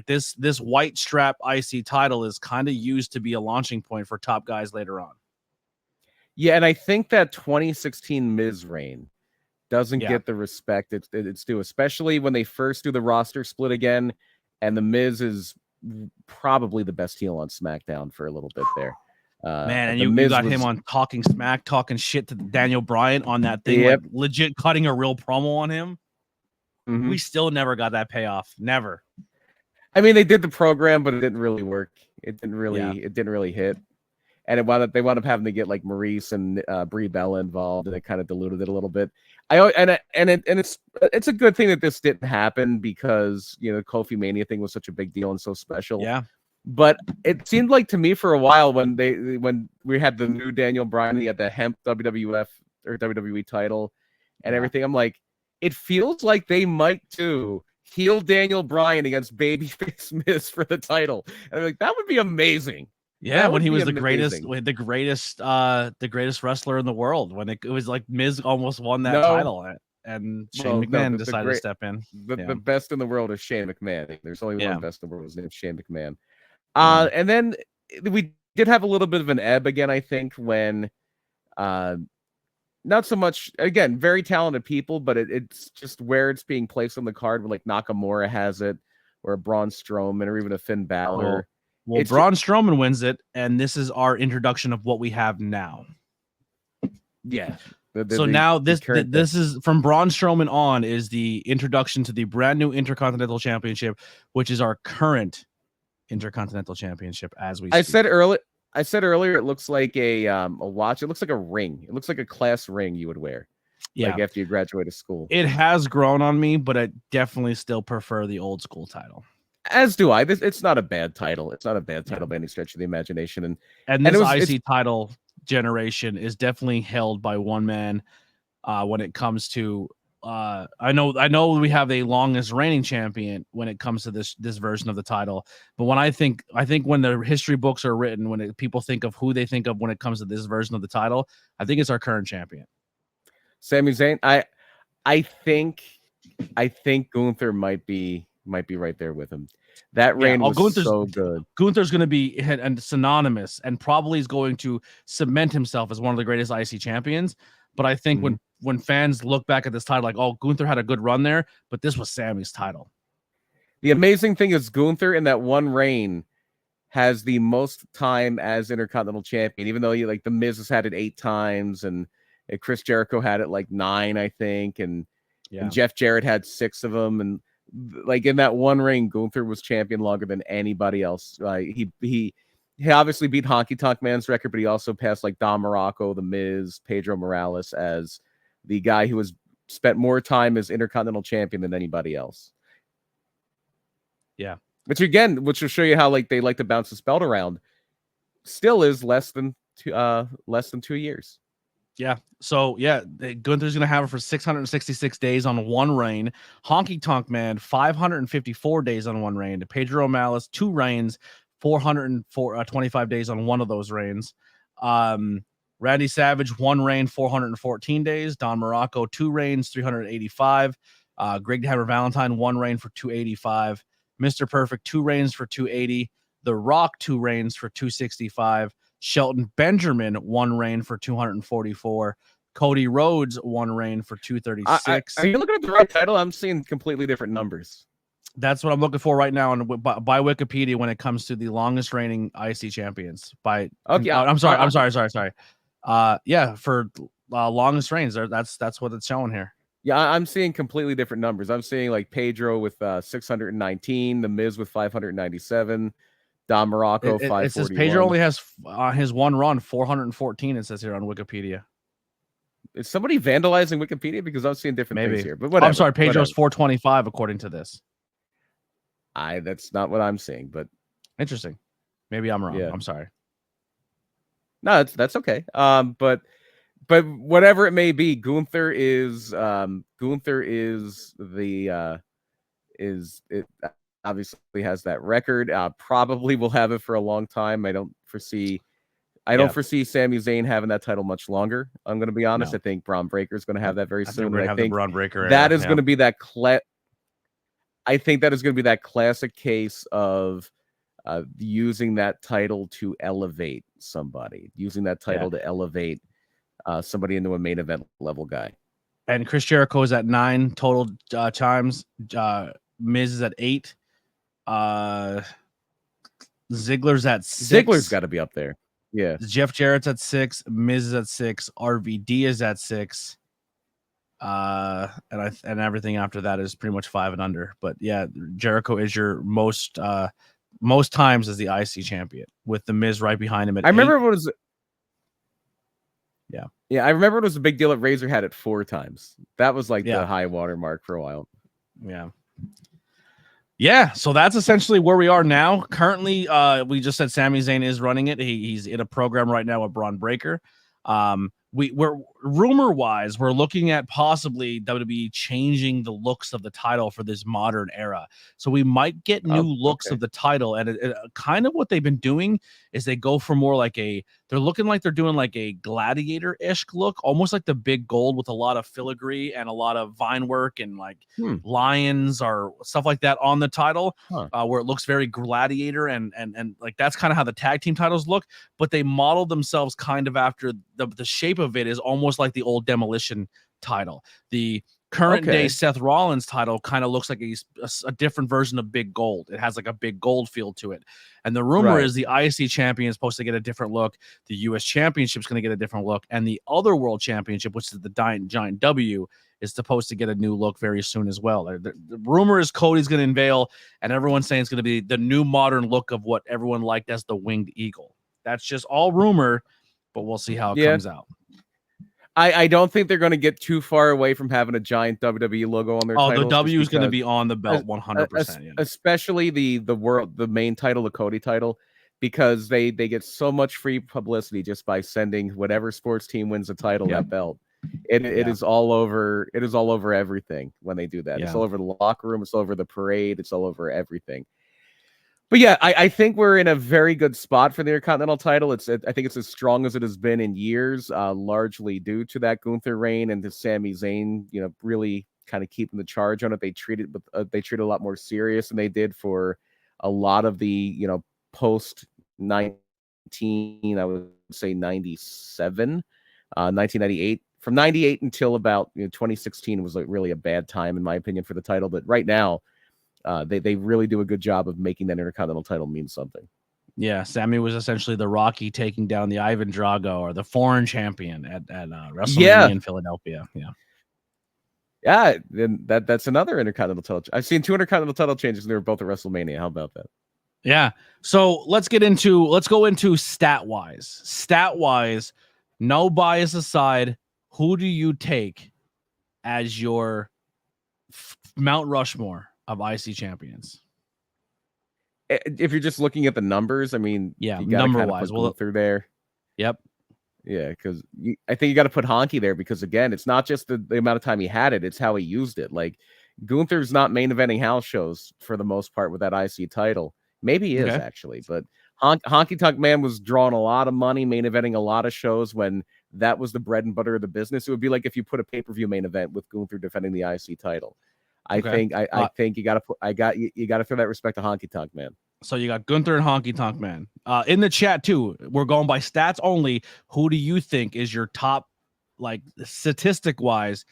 This white strap IC title is kind of used to be a launching point for top guys later on. Yeah, and I think that 2016 Miz reign doesn't get the respect it's due, especially when they first do the roster split again, and the Miz is probably the best heel on SmackDown for a little bit there. Man, and you got him on talking smack, talking shit to Daniel Bryan on that thing, like legit cutting a real promo on him. We still never got that payoff. Never. I mean, they did the program, but it didn't really work. It didn't really hit. And they wound up having to get like Maurice and Brie Bella involved, and it kind of diluted it a little bit. It's a good thing that this didn't happen, because Kofi Mania thing was such a big deal and so special. Yeah. But it seemed like to me for a while when we had the new Daniel Bryan, he had the hemp WWF or WWE title and everything. I'm like, it feels like they might do heel Daniel Bryan against babyface Miz for the title. And I'm like, that would be amazing. Yeah, when he was the greatest wrestler in the world, when it was like Miz almost won that title, and Shane McMahon decided to step in. The best in the world is Shane McMahon. There's only one best in the world. His name's Shane McMahon. And then we did have a little bit of an ebb again, I think, when not so much, again, very talented people, but it's just where it's being placed on the card, where like Nakamura has it, or a Braun Strowman, or even a Finn Balor. Well, Braun Strowman wins it, and this is our introduction of what we have now. Yeah. So now this is from Braun Strowman on is the introduction to the brand new Intercontinental Championship, which is our current Intercontinental Championship as we speak. I said earlier, it looks like a watch. It looks like a ring. It looks like a class ring you would wear. Yeah. Like after you graduated school. It has grown on me, but I definitely still prefer the old school title. As do I. It's not a bad title. It's not a bad title by any stretch of the imagination. And this IC title generation is definitely held by one man when it comes to I know we have the longest reigning champion when it comes to this version of the title, but when I think when the history books are written, when people think of who they think of when it comes to this version of the title, I think it's our current champion, Sami Zayn. I think Gunther might be right there with him. That reign was so good. Gunther's going to be and synonymous, and probably is going to cement himself as one of the greatest IC champions. But I think when fans look back at this title, like, oh, Gunther had a good run there, but this was Sami's title. The amazing thing is Gunther in that one reign has the most time as Intercontinental Champion, even though the Miz has had it 8 times, and Chris Jericho had it like 9, I think, and Jeff Jarrett had 6 of them, and like in that one reign, Gunther was champion longer than anybody else. He obviously beat Honky Tonk Man's record, but he also passed like Don Morocco, The Miz, Pedro Morales as the guy who has spent more time as Intercontinental Champion than anybody else. Yeah. Which will show you how they like to bounce this belt around. Still is less than 2 years. Yeah. So Gunther's gonna have it for 666 days on one reign. Honky Tonk Man 554 days on one reign. Pedro Morales 2 reigns, 425 days on one of those reigns. Randy Savage 1 reign, 414 days. Don Morocco 2 reigns, 385. Greg Hammer Valentine 1 reign for 285. Mr. Perfect 2 reigns for 280. The Rock 2 reigns for 265. Shelton Benjamin 1 reign for 244. Cody Rhodes 1 reign for 236. Are you looking at the right title? I'm seeing completely different numbers. That's what I'm looking for right now, and by Wikipedia when it comes to the longest reigning IC champions. I'm sorry. For longest reigns, that's what it's showing here. Yeah, I'm seeing completely different numbers. I'm seeing like Pedro with 619, The Miz with 597, Don Morocco It says Pedro 541. only has his one run 414. It says here on Wikipedia. Is somebody vandalizing Wikipedia? Because I'm seeing different things Maybe. here. But Oh, whatever. I'm sorry, Pedro's Whatever. 425 according to this. That's not what I'm seeing. But interesting. Maybe I'm wrong. yeah. I'm sorry. No, that's okay. But whatever it may be, Gunther is the is it obviously has that record. Probably will have it for a long time. I don't foresee Sami Zayn having that title much longer. I'm going to be honest. No. I think Braun Breaker is going to have that very soon. I I think think the Braun Breaker that era. is going to be that I think that is going to be that classic case of using that title to elevate somebody, using that title to elevate somebody into a main event level guy. And Chris Jericho is at 9 total times. Miz is at 8. Ziggler's at 6. Ziggler's got to be up there. Yeah. Jeff Jarrett's at 6. Miz is at 6. RVD is at 6. And everything after that is pretty much 5 and under. But yeah, Jericho is your most times as the IC champion, with the Miz right behind him at 8. I remember it was. Yeah. Yeah, I remember it was a big deal that Razor had it 4 times. That was like the high water mark for a while. Yeah. Yeah, so that's essentially where we are now. Currently, we just said Sami Zayn is running it. He's in a program right now with Braun Breaker. We're rumor-wise, we're looking at possibly WWE changing the looks of the title for this modern era. So we might get new looks of the title, and kind of what they've been doing is they go for more like they're looking like they're doing like a gladiator-ish look, almost like the big gold with a lot of filigree and a lot of vine work and like lions or stuff like that on the title, where it looks very gladiator and like that's kind of how the tag team titles look, but they modeled themselves kind of after the shape of it is almost like the old Demolition title. The current day Seth Rollins title kind of looks like a different version of Big Gold. It has like a Big Gold feel to it. And the rumor is the IC champion is supposed to get a different look. The US championship is going to get a different look. And the other world championship, which is the Giant W, is supposed to get a new look very soon as well. The rumor is Cody's going to unveil, and everyone's saying it's going to be the new modern look of what everyone liked as the Winged Eagle. That's just all rumor, but we'll see how it comes out. I don't think they're going to get too far away from having a giant WWE logo on their titles. The W is going to be on the belt 100%. Especially the main title, the Cody title, because they get so much free publicity just by sending whatever sports team wins the title that belt. It is all over. It is all over everything when they do that. It's all over the locker room. It's all over the parade. It's all over everything. But yeah, I think we're in a very good spot for the Intercontinental title. I think it's as strong as it has been in years, largely due to that Gunther reign and to Sami Zayn, really kind of keeping the charge on it. They treat it a lot more serious than they did for a lot of the, post 19, I would say 97, 1998. From 98 until about 2016 was really a bad time, in my opinion, for the title. But right now, they really do a good job of making that Intercontinental title mean something. Yeah, Sammy was essentially the Rocky taking down the Ivan Drago, or the foreign champion at WrestleMania in Philadelphia. Yeah, then that's another Intercontinental title. I've seen 2 Intercontinental title changes, and they were both at WrestleMania. How about that? Yeah. So let's go into stat wise, no bias aside. Who do you take as your Mount Rushmore of IC champions? If you're just looking at the numbers, I mean, you got number wise, we'll through there. Yep. Yeah, because I think you got to put Honky there, because again, it's not just the amount of time he had it; it's how he used it. Like Gunther's not main eventing house shows for the most part with that IC title. Maybe he is actually, but Honky Tonk Man was drawing a lot of money, main eventing a lot of shows when that was the bread and butter of the business. It would be like if you put a pay-per-view main event with Gunther defending the IC title. I think you got to throw that respect to Honky Tonk Man. So you got Gunther and Honky Tonk Man. In the chat too, we're going by stats only. Who do you think is your top, like statistic wise,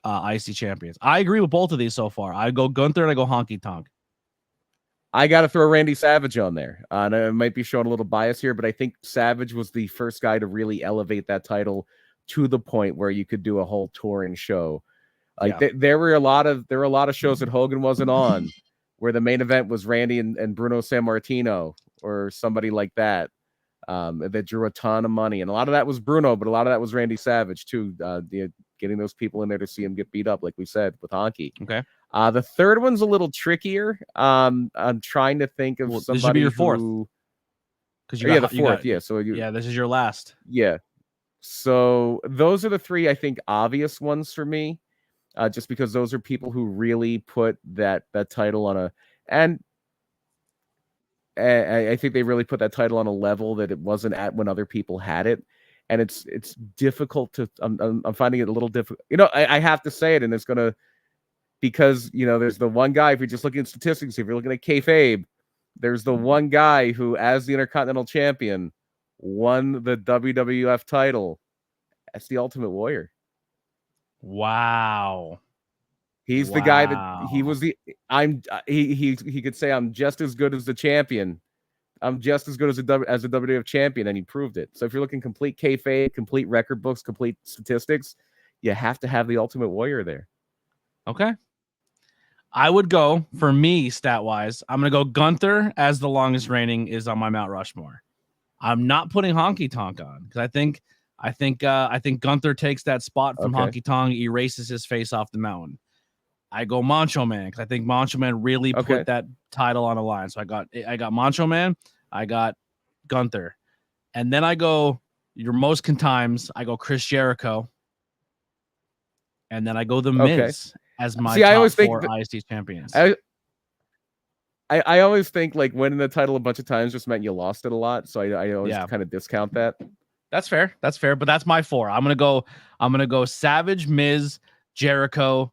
IC champions? I agree with both of these so far. I go Gunther and I go Honky Tonk. I got to throw Randy Savage on there. And I might be showing a little bias here, but I think Savage was the first guy to really elevate that title to the point where you could do a whole touring show Like there were a lot of shows that Hogan wasn't on, where the main event was Randy and Bruno Sammartino or somebody like that. That drew a ton of money, and a lot of that was Bruno, but a lot of that was Randy Savage too. Getting those people in there to see him get beat up, like we said with Honky. Okay. The third one's a little trickier. I'm trying to think of somebody. This should be your fourth. Because the fourth. So this is your last. Yeah. So those are the three, I think, obvious ones for me. Just because those are people who really put that title on and I think they really put that title on a level that it wasn't at when other people had it. And it's difficult to, I'm finding it a little difficult. I have to say it, and it's going to, because, there's the one guy, if you're just looking at statistics, if you're looking at kayfabe, there's the one guy who, as the Intercontinental Champion, won the WWF title. That's the Ultimate Warrior. Wow. He's the guy that he was he could say, I'm just as good as the champion. I'm just as good as a WWF champion, and he proved it. So if you're looking complete kayfabe, complete record books, complete statistics, you have to have the Ultimate Warrior there. Okay. I would go, for me, stat-wise, I'm going to go Gunther as the longest reigning is on my Mount Rushmore. I'm not putting Honky Tonk on, because I think Gunther takes that spot from Honky Tonk, erases his face off the mountain. I go Macho Man, because I think Macho Man really put that title on the line. So I got Macho Man, I got Gunther, and then I go your most times. I go Chris Jericho, and then I go the Miz as my top four IST champions. I always think like winning the title a bunch of times just meant you lost it a lot. So I always kind of discount that. That's fair. But that's my four. I'm gonna go Savage, Miz, Jericho,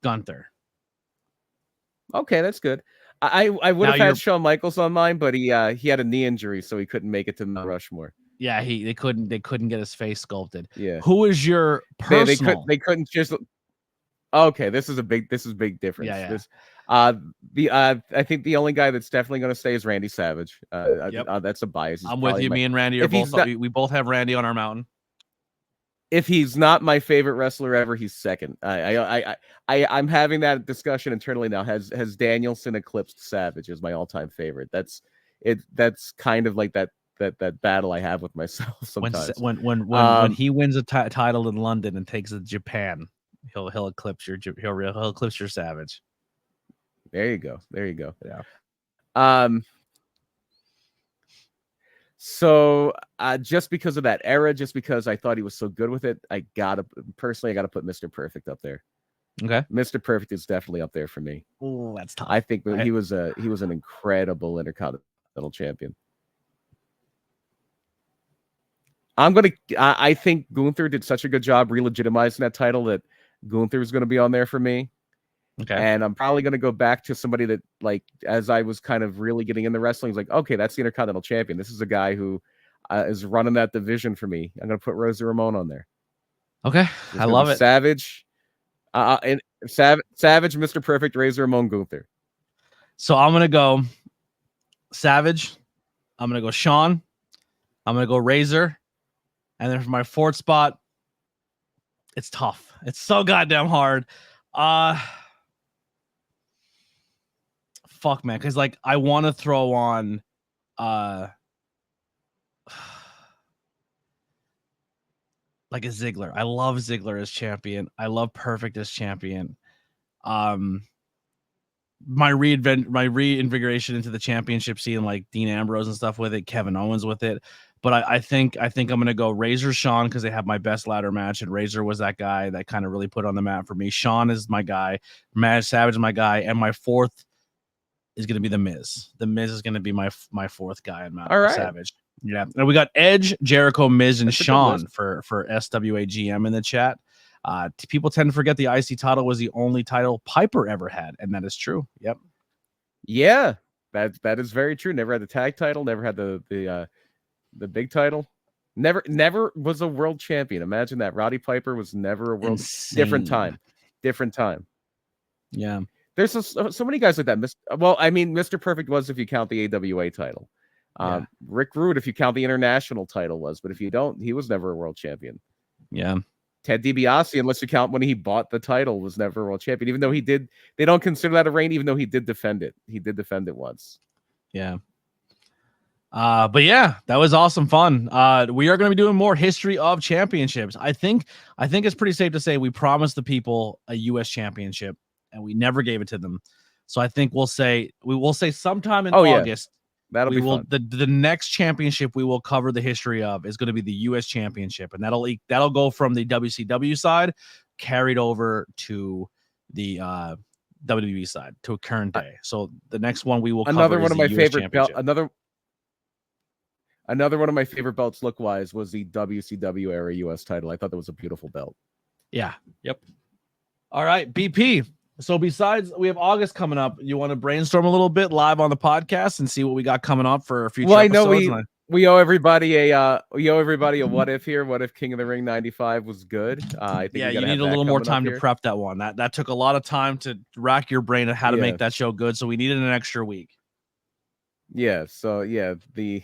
Gunther. Okay, that's good. I would have had Shawn Michaels on mine, but he had a knee injury, so he couldn't make it to Mount Rushmore. Yeah, they couldn't get his face sculpted. Yeah. Who is your personal? They couldn't just. Okay, this is big difference. Yeah. This, I think the only guy that's definitely going to stay is Randy Savage. That's a bias. I'm with you. Me and Randy are both. We both have Randy on our mountain. If he's not my favorite wrestler ever, he's second. I'm having that discussion internally now. Has Danielson eclipsed Savage as my all-time favorite? That's it. That's kind of like that battle I have with myself sometimes. When he wins a title in London and takes it to Japan, he'll eclipse your Savage. There you go. Yeah. So just because of that era, just because I thought he was so good with it, I gotta put Mr. Perfect up there. Okay. Mr. Perfect is definitely up there for me. Oh, that's tough. I think he was an incredible Intercontinental champion. I think Gunther did such a good job re-legitimizing that title that Gunther is going to be on there for me. Okay. And I'm probably going to go back to somebody that, like, as I was kind of really getting into wrestling, it's like, okay, that's the Intercontinental champion. This is a guy who is running that division for me. I'm going to put Rosa Ramon on there. Okay. I love it. Savage, Savage, Mr. Perfect, Razor Ramon, Gunther. So I'm going to go Savage. I'm going to go Shawn. I'm going to go Razor. And then for my fourth spot, it's tough. It's so goddamn hard. Fuck, man, because like I want to throw on like a Ziggler. I love Ziggler as champion. I love Perfect as champion. My reinvigoration into the championship scene, like Dean Ambrose and stuff with it, Kevin Owens with it. But I think I'm gonna go Razor Shawn because they have my best ladder match, and Razor was that guy that kind of really put on the map for me. Shawn is my guy, Savage is my guy, and my fourth is gonna be the Miz. The Miz is gonna be my fourth guy in Mount Savage. Yeah, and we got Edge, Jericho, Miz, and Shawn for SWAGM in the chat. People tend to forget the IC title was the only title Piper ever had, and that is true. Yep. Yeah, that is very true. Never had the tag title. Never had the big title. Never was a world champion. Imagine that. Roddy Piper was never a world. Different time. Yeah. There's so many guys like that. Well, I mean, Mr. Perfect was if you count the AWA title. Rick Rude, if you count the international title, was, but if you don't, he was never a world champion. Yeah. Ted DiBiase, unless you count when he bought the title, was never world champion. Even though he did, they don't consider that a reign. Even though he did defend it, once. Yeah. But yeah, that was awesome fun. We are going to be doing more history of championships. I think it's pretty safe to say we promised the people a U.S. championship and we never gave it to them. So I think we will say sometime in August. That'll be fun. The next championship we will cover the history of is going to be the U.S. championship, and that'll go from the WCW side carried over to the WWE side to current day. So the next one we will cover another one of my favorite another one of my favorite belts look wise was the WCW era U.S. title. I thought that was a beautiful belt. Yeah. Yep. All right, BP. So besides, we have August coming up. You want to brainstorm a little bit live on the podcast and see what we got coming up for future episodes? I know we owe everybody a what if here. What if King of the Ring 95 was good? I think you need a little more time to prep that one. That took a lot of time to rack your brain on how to make that show good. So we needed an extra week. Yeah. So the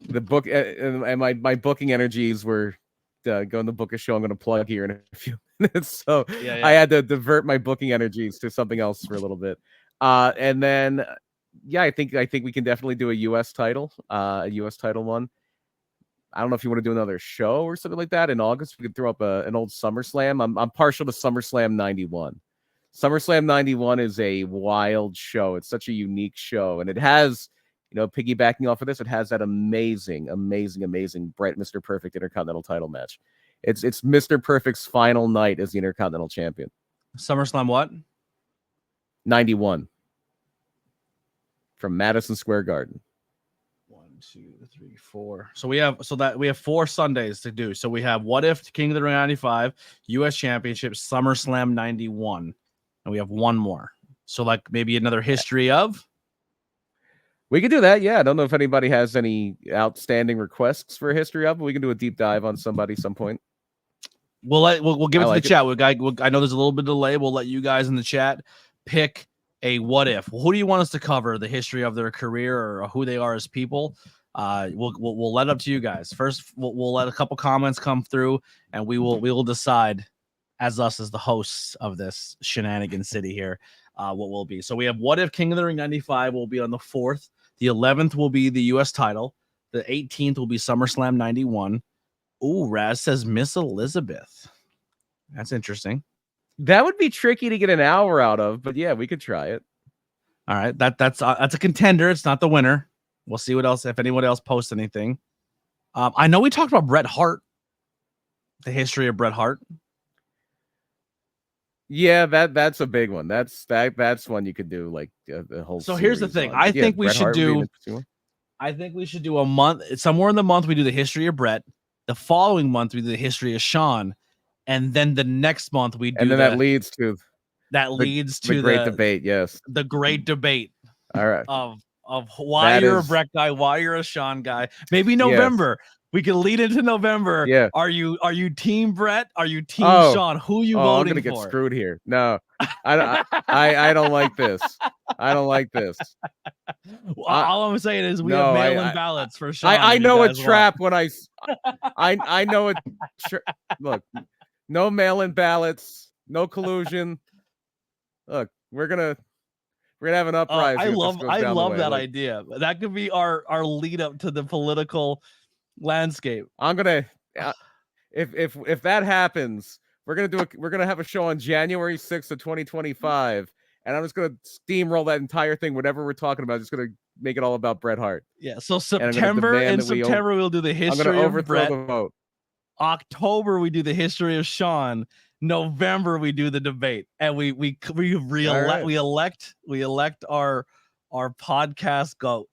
book and my booking energies were going to book a show I'm going to plug here in a few minutes. So I had to divert my booking energies to something else for a little bit. And then, I think we can definitely do a U.S. title, one. I don't know if you want to do another show or something like that in August. We could throw up an old SummerSlam. I'm partial to SummerSlam 91. SummerSlam 91 is a wild show. It's such a unique show. And it has, piggybacking off of this, it has that amazing Bret Mr. Perfect Intercontinental title match. It's Mr. Perfect's final night as the Intercontinental Champion. SummerSlam what? 91. From Madison Square Garden. 1, 2, 3, 4. So we have 4 Sundays to do. So we have What If King of the Ring 95, U.S. Championship, SummerSlam 91, and we have one more. So like maybe another history of. We could do that. Yeah, I don't know if anybody has any outstanding requests for a history of, but we can do a deep dive on somebody some point. We'll give it to the chat. I know there's a little bit of delay. We'll let you guys in the chat pick a what if. Who do you want us to cover? The history of their career or who they are as people? We'll let it up to you guys. First, we'll let a couple comments come through, and we will decide as the hosts of this shenanigan city here what will be. So we have What If King of the Ring 95 will be on the 4th. The 11th will be the U.S. title. The 18th will be SummerSlam 91. Ooh, Raz says Miss Elizabeth. That's interesting. That would be tricky to get an hour out of, but yeah, we could try it. All right, that's a contender. It's not the winner. We'll see what else, if anyone else posts anything. I know we talked about Bret Hart, the history of Bret Hart. Yeah, that's a big one. That's one you could do like a whole. So here's the thing. I think we should do a month. Somewhere in the month we do the history of Bret. The following month we do the history of Shawn, and then the next month we do. And then that leads to the great debate. Yes, the great debate. All right. Of why you're a Bret guy, why you're a Shawn guy. Maybe November. Yes. We can lead into November. Yeah. Are you team Bret? Are you team Shawn? Who are you voting for? I'm gonna get screwed here. No, I don't like this. I don't like this. All I'm saying is we have mail-in ballots for Shawn. I know a trap when I know it. Look, no mail-in ballots, no collusion. Look, we're gonna have an uprising. I love that idea. That could be our lead up to the political landscape. I'm gonna if that happens, we're gonna have a show on January 6th of 2025, and I'm just gonna steamroll that entire thing. Whatever we're talking about, just gonna make it all about Bret Hart. Yeah. So September we'll do the history of Bret. The vote. October we do the history of Shawn. November we do the debate, and we elect our podcast goat.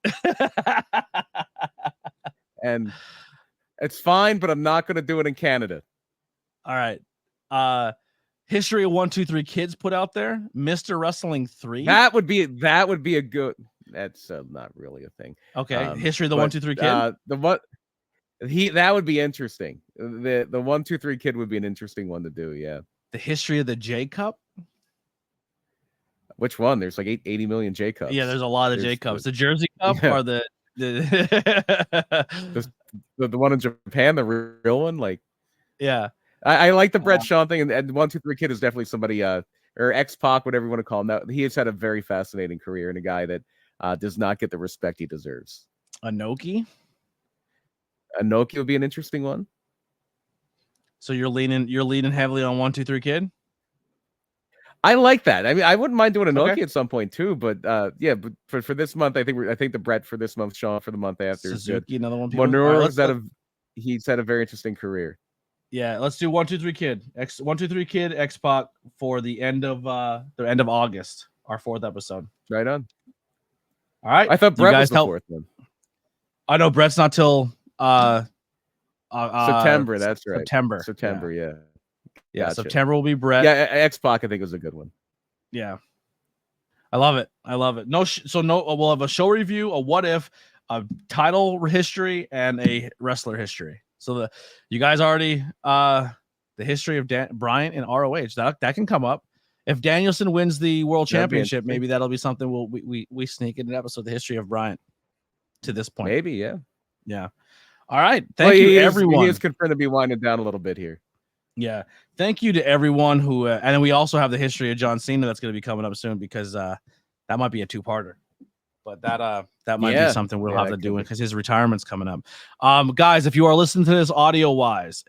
And it's fine, but I'm not going to do it in Canada. All right. History of 1, 2, 3 Kids put out there. Mr. Wrestling 3. That would be a good. That's not really a thing. Okay. History of the 1, 2, 3 Kid. That would be interesting. The 1, 2, 3 Kid would be an interesting one to do. Yeah. The history of the J Cup. Which one? There's like 80 million J Cups. Yeah, there's a lot of J Cups. The Jersey Cup or the one in Japan, the real one. Like, yeah. I like the Brett Sean thing, and 1-2-3 Kid is definitely somebody, or X-Pac, whatever you want to call him. Now, he has had a very fascinating career and a guy that does not get the respect he deserves. Inoki? Inoki would be an interesting one. So you're leaning heavily on 1-2-3 Kid? I like that. I mean, I wouldn't mind doing Inoki at some point too, but yeah, but for this month, I think the Brett for this month, Sean for the month after Suzuki, another one. Minoru he's had a very interesting career. Yeah, let's do 1-2-3 Kid. 1-2-3 Kid, X-Pac for the end of August, our 4th episode. Right on. All right. I thought Brett was the 4th one. I know Brett's not till September. That's right. September. Yeah. Yeah. Gotcha. September will be Brett. Yeah. X-Pac, I think, was a good one. Yeah. I love it. We'll have a show review, a what if, a title history, and a wrestler history. So you guys already the history of Bryant in ROH that can come up. If Danielson wins the world championship, maybe that'll be something we sneak in an episode, the history of Bryant to this point. Maybe, yeah. Yeah. All right. Thank you, everyone. He is confirmed to be winding down a little bit here. Yeah. Thank you to everyone who, and then we also have the history of John Cena that's going to be coming up soon because that might be a 2-parter. But that might be something we'll have to do because his retirement's coming up. Guys, if you are listening to this audio wise,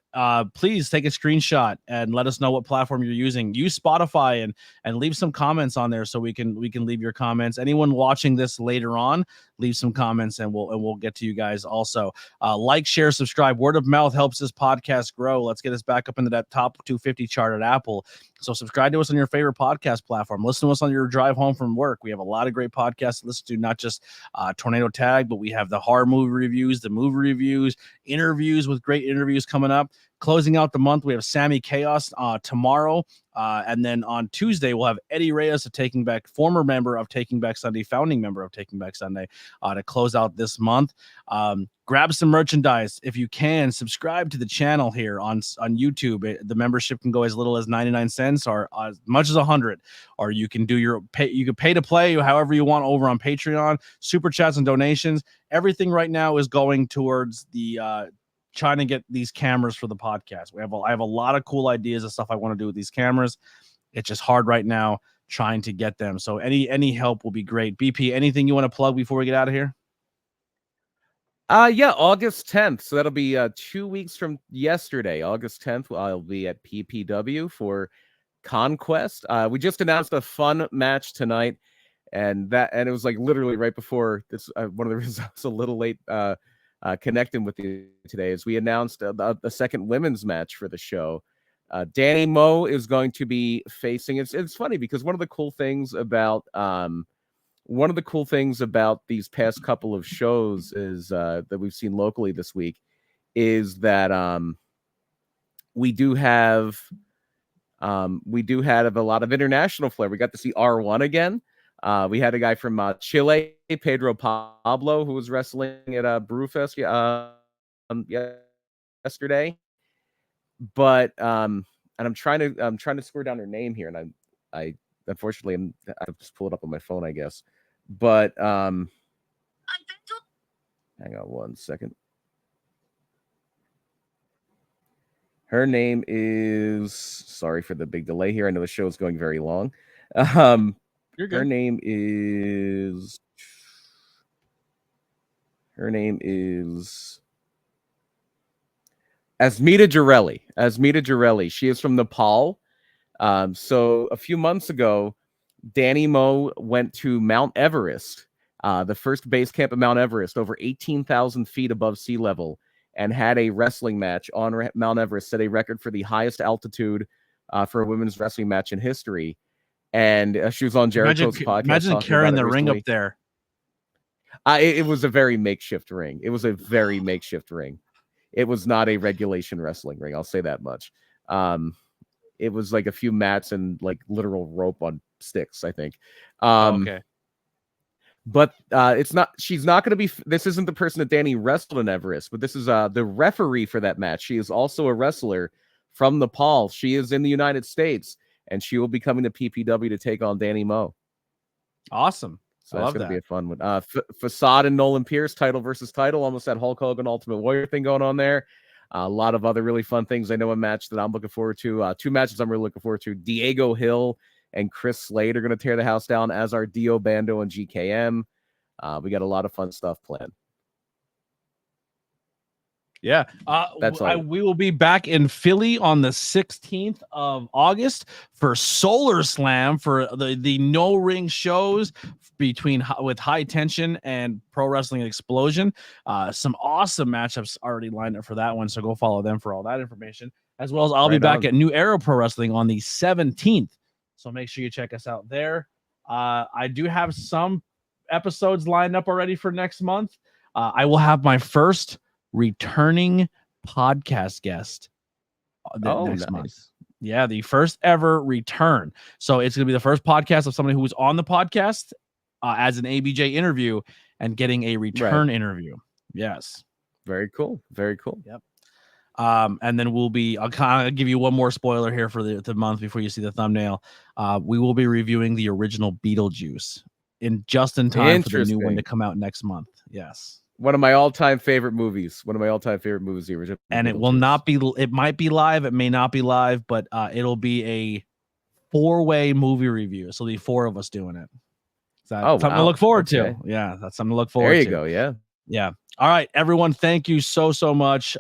please take a screenshot and let us know what platform you're using. Use Spotify and leave some comments on there so we can leave your comments. Anyone watching this later on, leave some comments and we'll get to you guys also. Like, share, subscribe. Word of mouth helps this podcast grow. Let's get us back up into that top 250 chart at Apple. So subscribe to us on your favorite podcast platform. Listen to us on your drive home from work. We have a lot of great podcasts to listen to, not just Tornado Tag, but we have the horror movie reviews, the movie reviews, interviews with great interviews coming up. Closing out the month, we have Sammy Chaos tomorrow. And then on Tuesday, we'll have Eddie Reyes, former member of Taking Back Sunday, founding member of Taking Back Sunday, to close out this month. Grab some merchandise. If you can, subscribe to the channel here on YouTube. The membership can go as little as 99 cents or as much as 100, or you can do you can pay to play however you want over on Patreon, super chats and donations. Everything right now is going towards the trying to get these cameras for the podcast. I have a lot of cool ideas of stuff I want to do with these cameras. It's just hard right now trying to get them. So any help will be great. BP, anything you want to plug before we get out of here? Yeah, August 10th. So that'll be 2 weeks from yesterday. August 10th, I'll be at PPW for Conquest. We just announced a fun match tonight, and it was like literally right before this. One of the reasons I was a little late connecting with you today is we announced a second women's match for the show. Danny Moe is going to be facing. It's funny because one of the cool things about these past couple of shows is that we've seen locally this week is that we do have a lot of international flair. We got to see R1 again. We had a guy from Chile, Pedro Pablo, who was wrestling at Brewfest yesterday. But and I'm trying to score down her name here, and I unfortunately I just pull it up on my phone, I guess. But hang on one second. Her name is, sorry for the big delay here. I know the show is going very long. You're good. Her name is Asmita Jarelli. She is from Nepal. So a few months ago, Danny Moe went to Mount Everest, the first base camp of Mount Everest, over 18,000 feet above sea level, and had a wrestling match on Mount Everest, set a record for the highest altitude for a women's wrestling match in history. And she was on Jericho's podcast. Imagine carrying the ring up there. It was a very makeshift ring. It was not a regulation wrestling ring. I'll say that much. It was like a few mats and like literal rope on sticks, I think. Okay. But she's not going to be, this isn't the person that Danny wrestled in Everest, but this is the referee for that match. She is also a wrestler from Nepal. She is in the United States, and she will be coming to PPW to take on Danny Moe. Awesome. So that's going to be a fun one. Facade and Nolan Pierce, title versus title, almost that Hulk Hogan Ultimate Warrior thing going on there. A lot of other really fun things. I know a match that I'm looking forward to. 2 matches I'm really looking forward to. Diego Hill and Chris Slade are going to tear the house down, as are Dio Bando and GKM. We got a lot of fun stuff planned. Yeah. We will be back in Philly on the 16th of August for Solar Slam, for the no ring shows with High Tension and Pro Wrestling Explosion. Some awesome matchups already lined up for that one, so go follow them for all that information. As well as I'll be back at New Era Pro Wrestling on the 17th, so make sure you check us out there. I do have some episodes lined up already for next month. I will have my first returning podcast guest next month. Yeah, the first ever return. So it's going to be the first podcast of somebody who was on the podcast as an ABJ interview and getting a return interview. Yes. Very cool. Very cool. Yep. And then I'll kind of give you one more spoiler here for the month before you see the thumbnail. We will be reviewing the original Beetlejuice just in time for the new one to come out next month. Yes. One of my all-time favorite movies. The original. And it will not be, it might be live, it may not be live, but it'll be a 4-way movie review. So the 4 of us doing it. So something to look forward to. Yeah, that's something to look forward to. There you go, yeah. Yeah. All right, everyone. Thank you so much.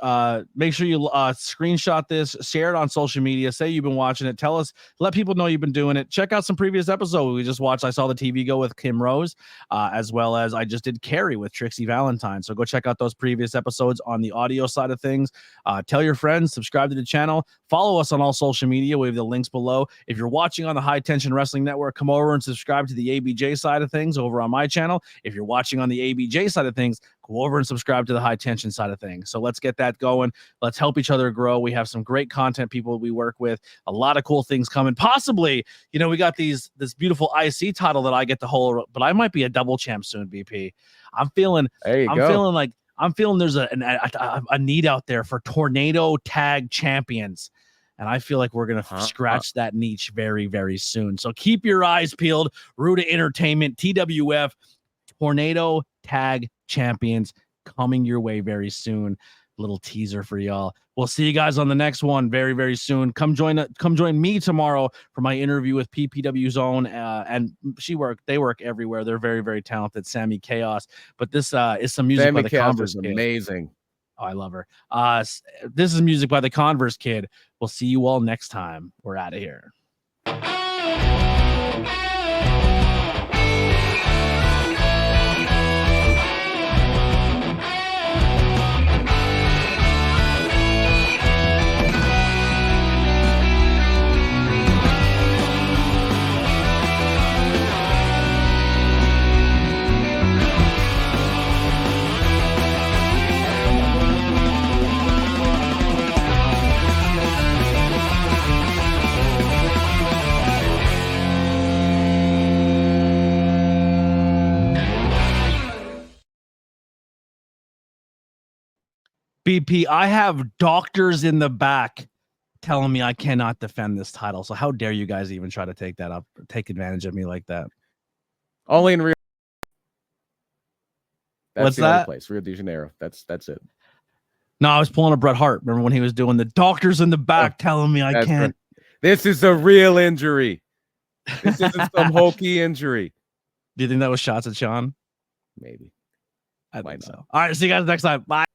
Make sure you screenshot this, share it on social media. Say you've been watching it. Tell us, let people know you've been doing it. Check out some previous episodes we just watched. I saw the TV Go with Kim Rose, as well as I just did Carrie with Trixie Valentine. So go check out those previous episodes on the audio side of things. Tell your friends, subscribe to the channel, follow us on all social media. We have the links below. If you're watching on the High Tension Wrestling Network, come over and subscribe to the ABJ side of things over on my channel. If you're watching on the ABJ side of things, go over and subscribe to the High Tension side of things. So let's get that going. Let's help each other grow. We have some great content people we work with, a lot of cool things coming. Possibly, we got this beautiful IC title that I get to hold, but I might be a double champ soon, BP. I'm feeling there's a need out there for tornado tag champions. And I feel like we're going to scratch that niche very, very soon. So keep your eyes peeled. Ruda Entertainment, TWF, Tornado Tag Champions coming your way very soon. Little teaser for y'all. We'll see you guys on the next one very, very soon. Come join me tomorrow for my interview with PPW Zone. And they work everywhere. They're very, very talented. Sammy Chaos. But this is some music Sammy by the Chaos Converse is Kid. amazing. Oh, I love her. This is music by the Converse Kid. We'll see you all next time. We're out of here. BP, I have doctors in the back telling me I cannot defend this title. So how dare you guys even try to take advantage of me like that? Only in Rio. What's that? Place, Rio de Janeiro. That's it. No, I was pulling a Bret Hart. Remember when he was doing the doctors in the back telling me I can't? Right. This is a real injury. This isn't some hokey injury. Do you think that was shots at Sean? Maybe. I think so. All right, see you guys next time. Bye.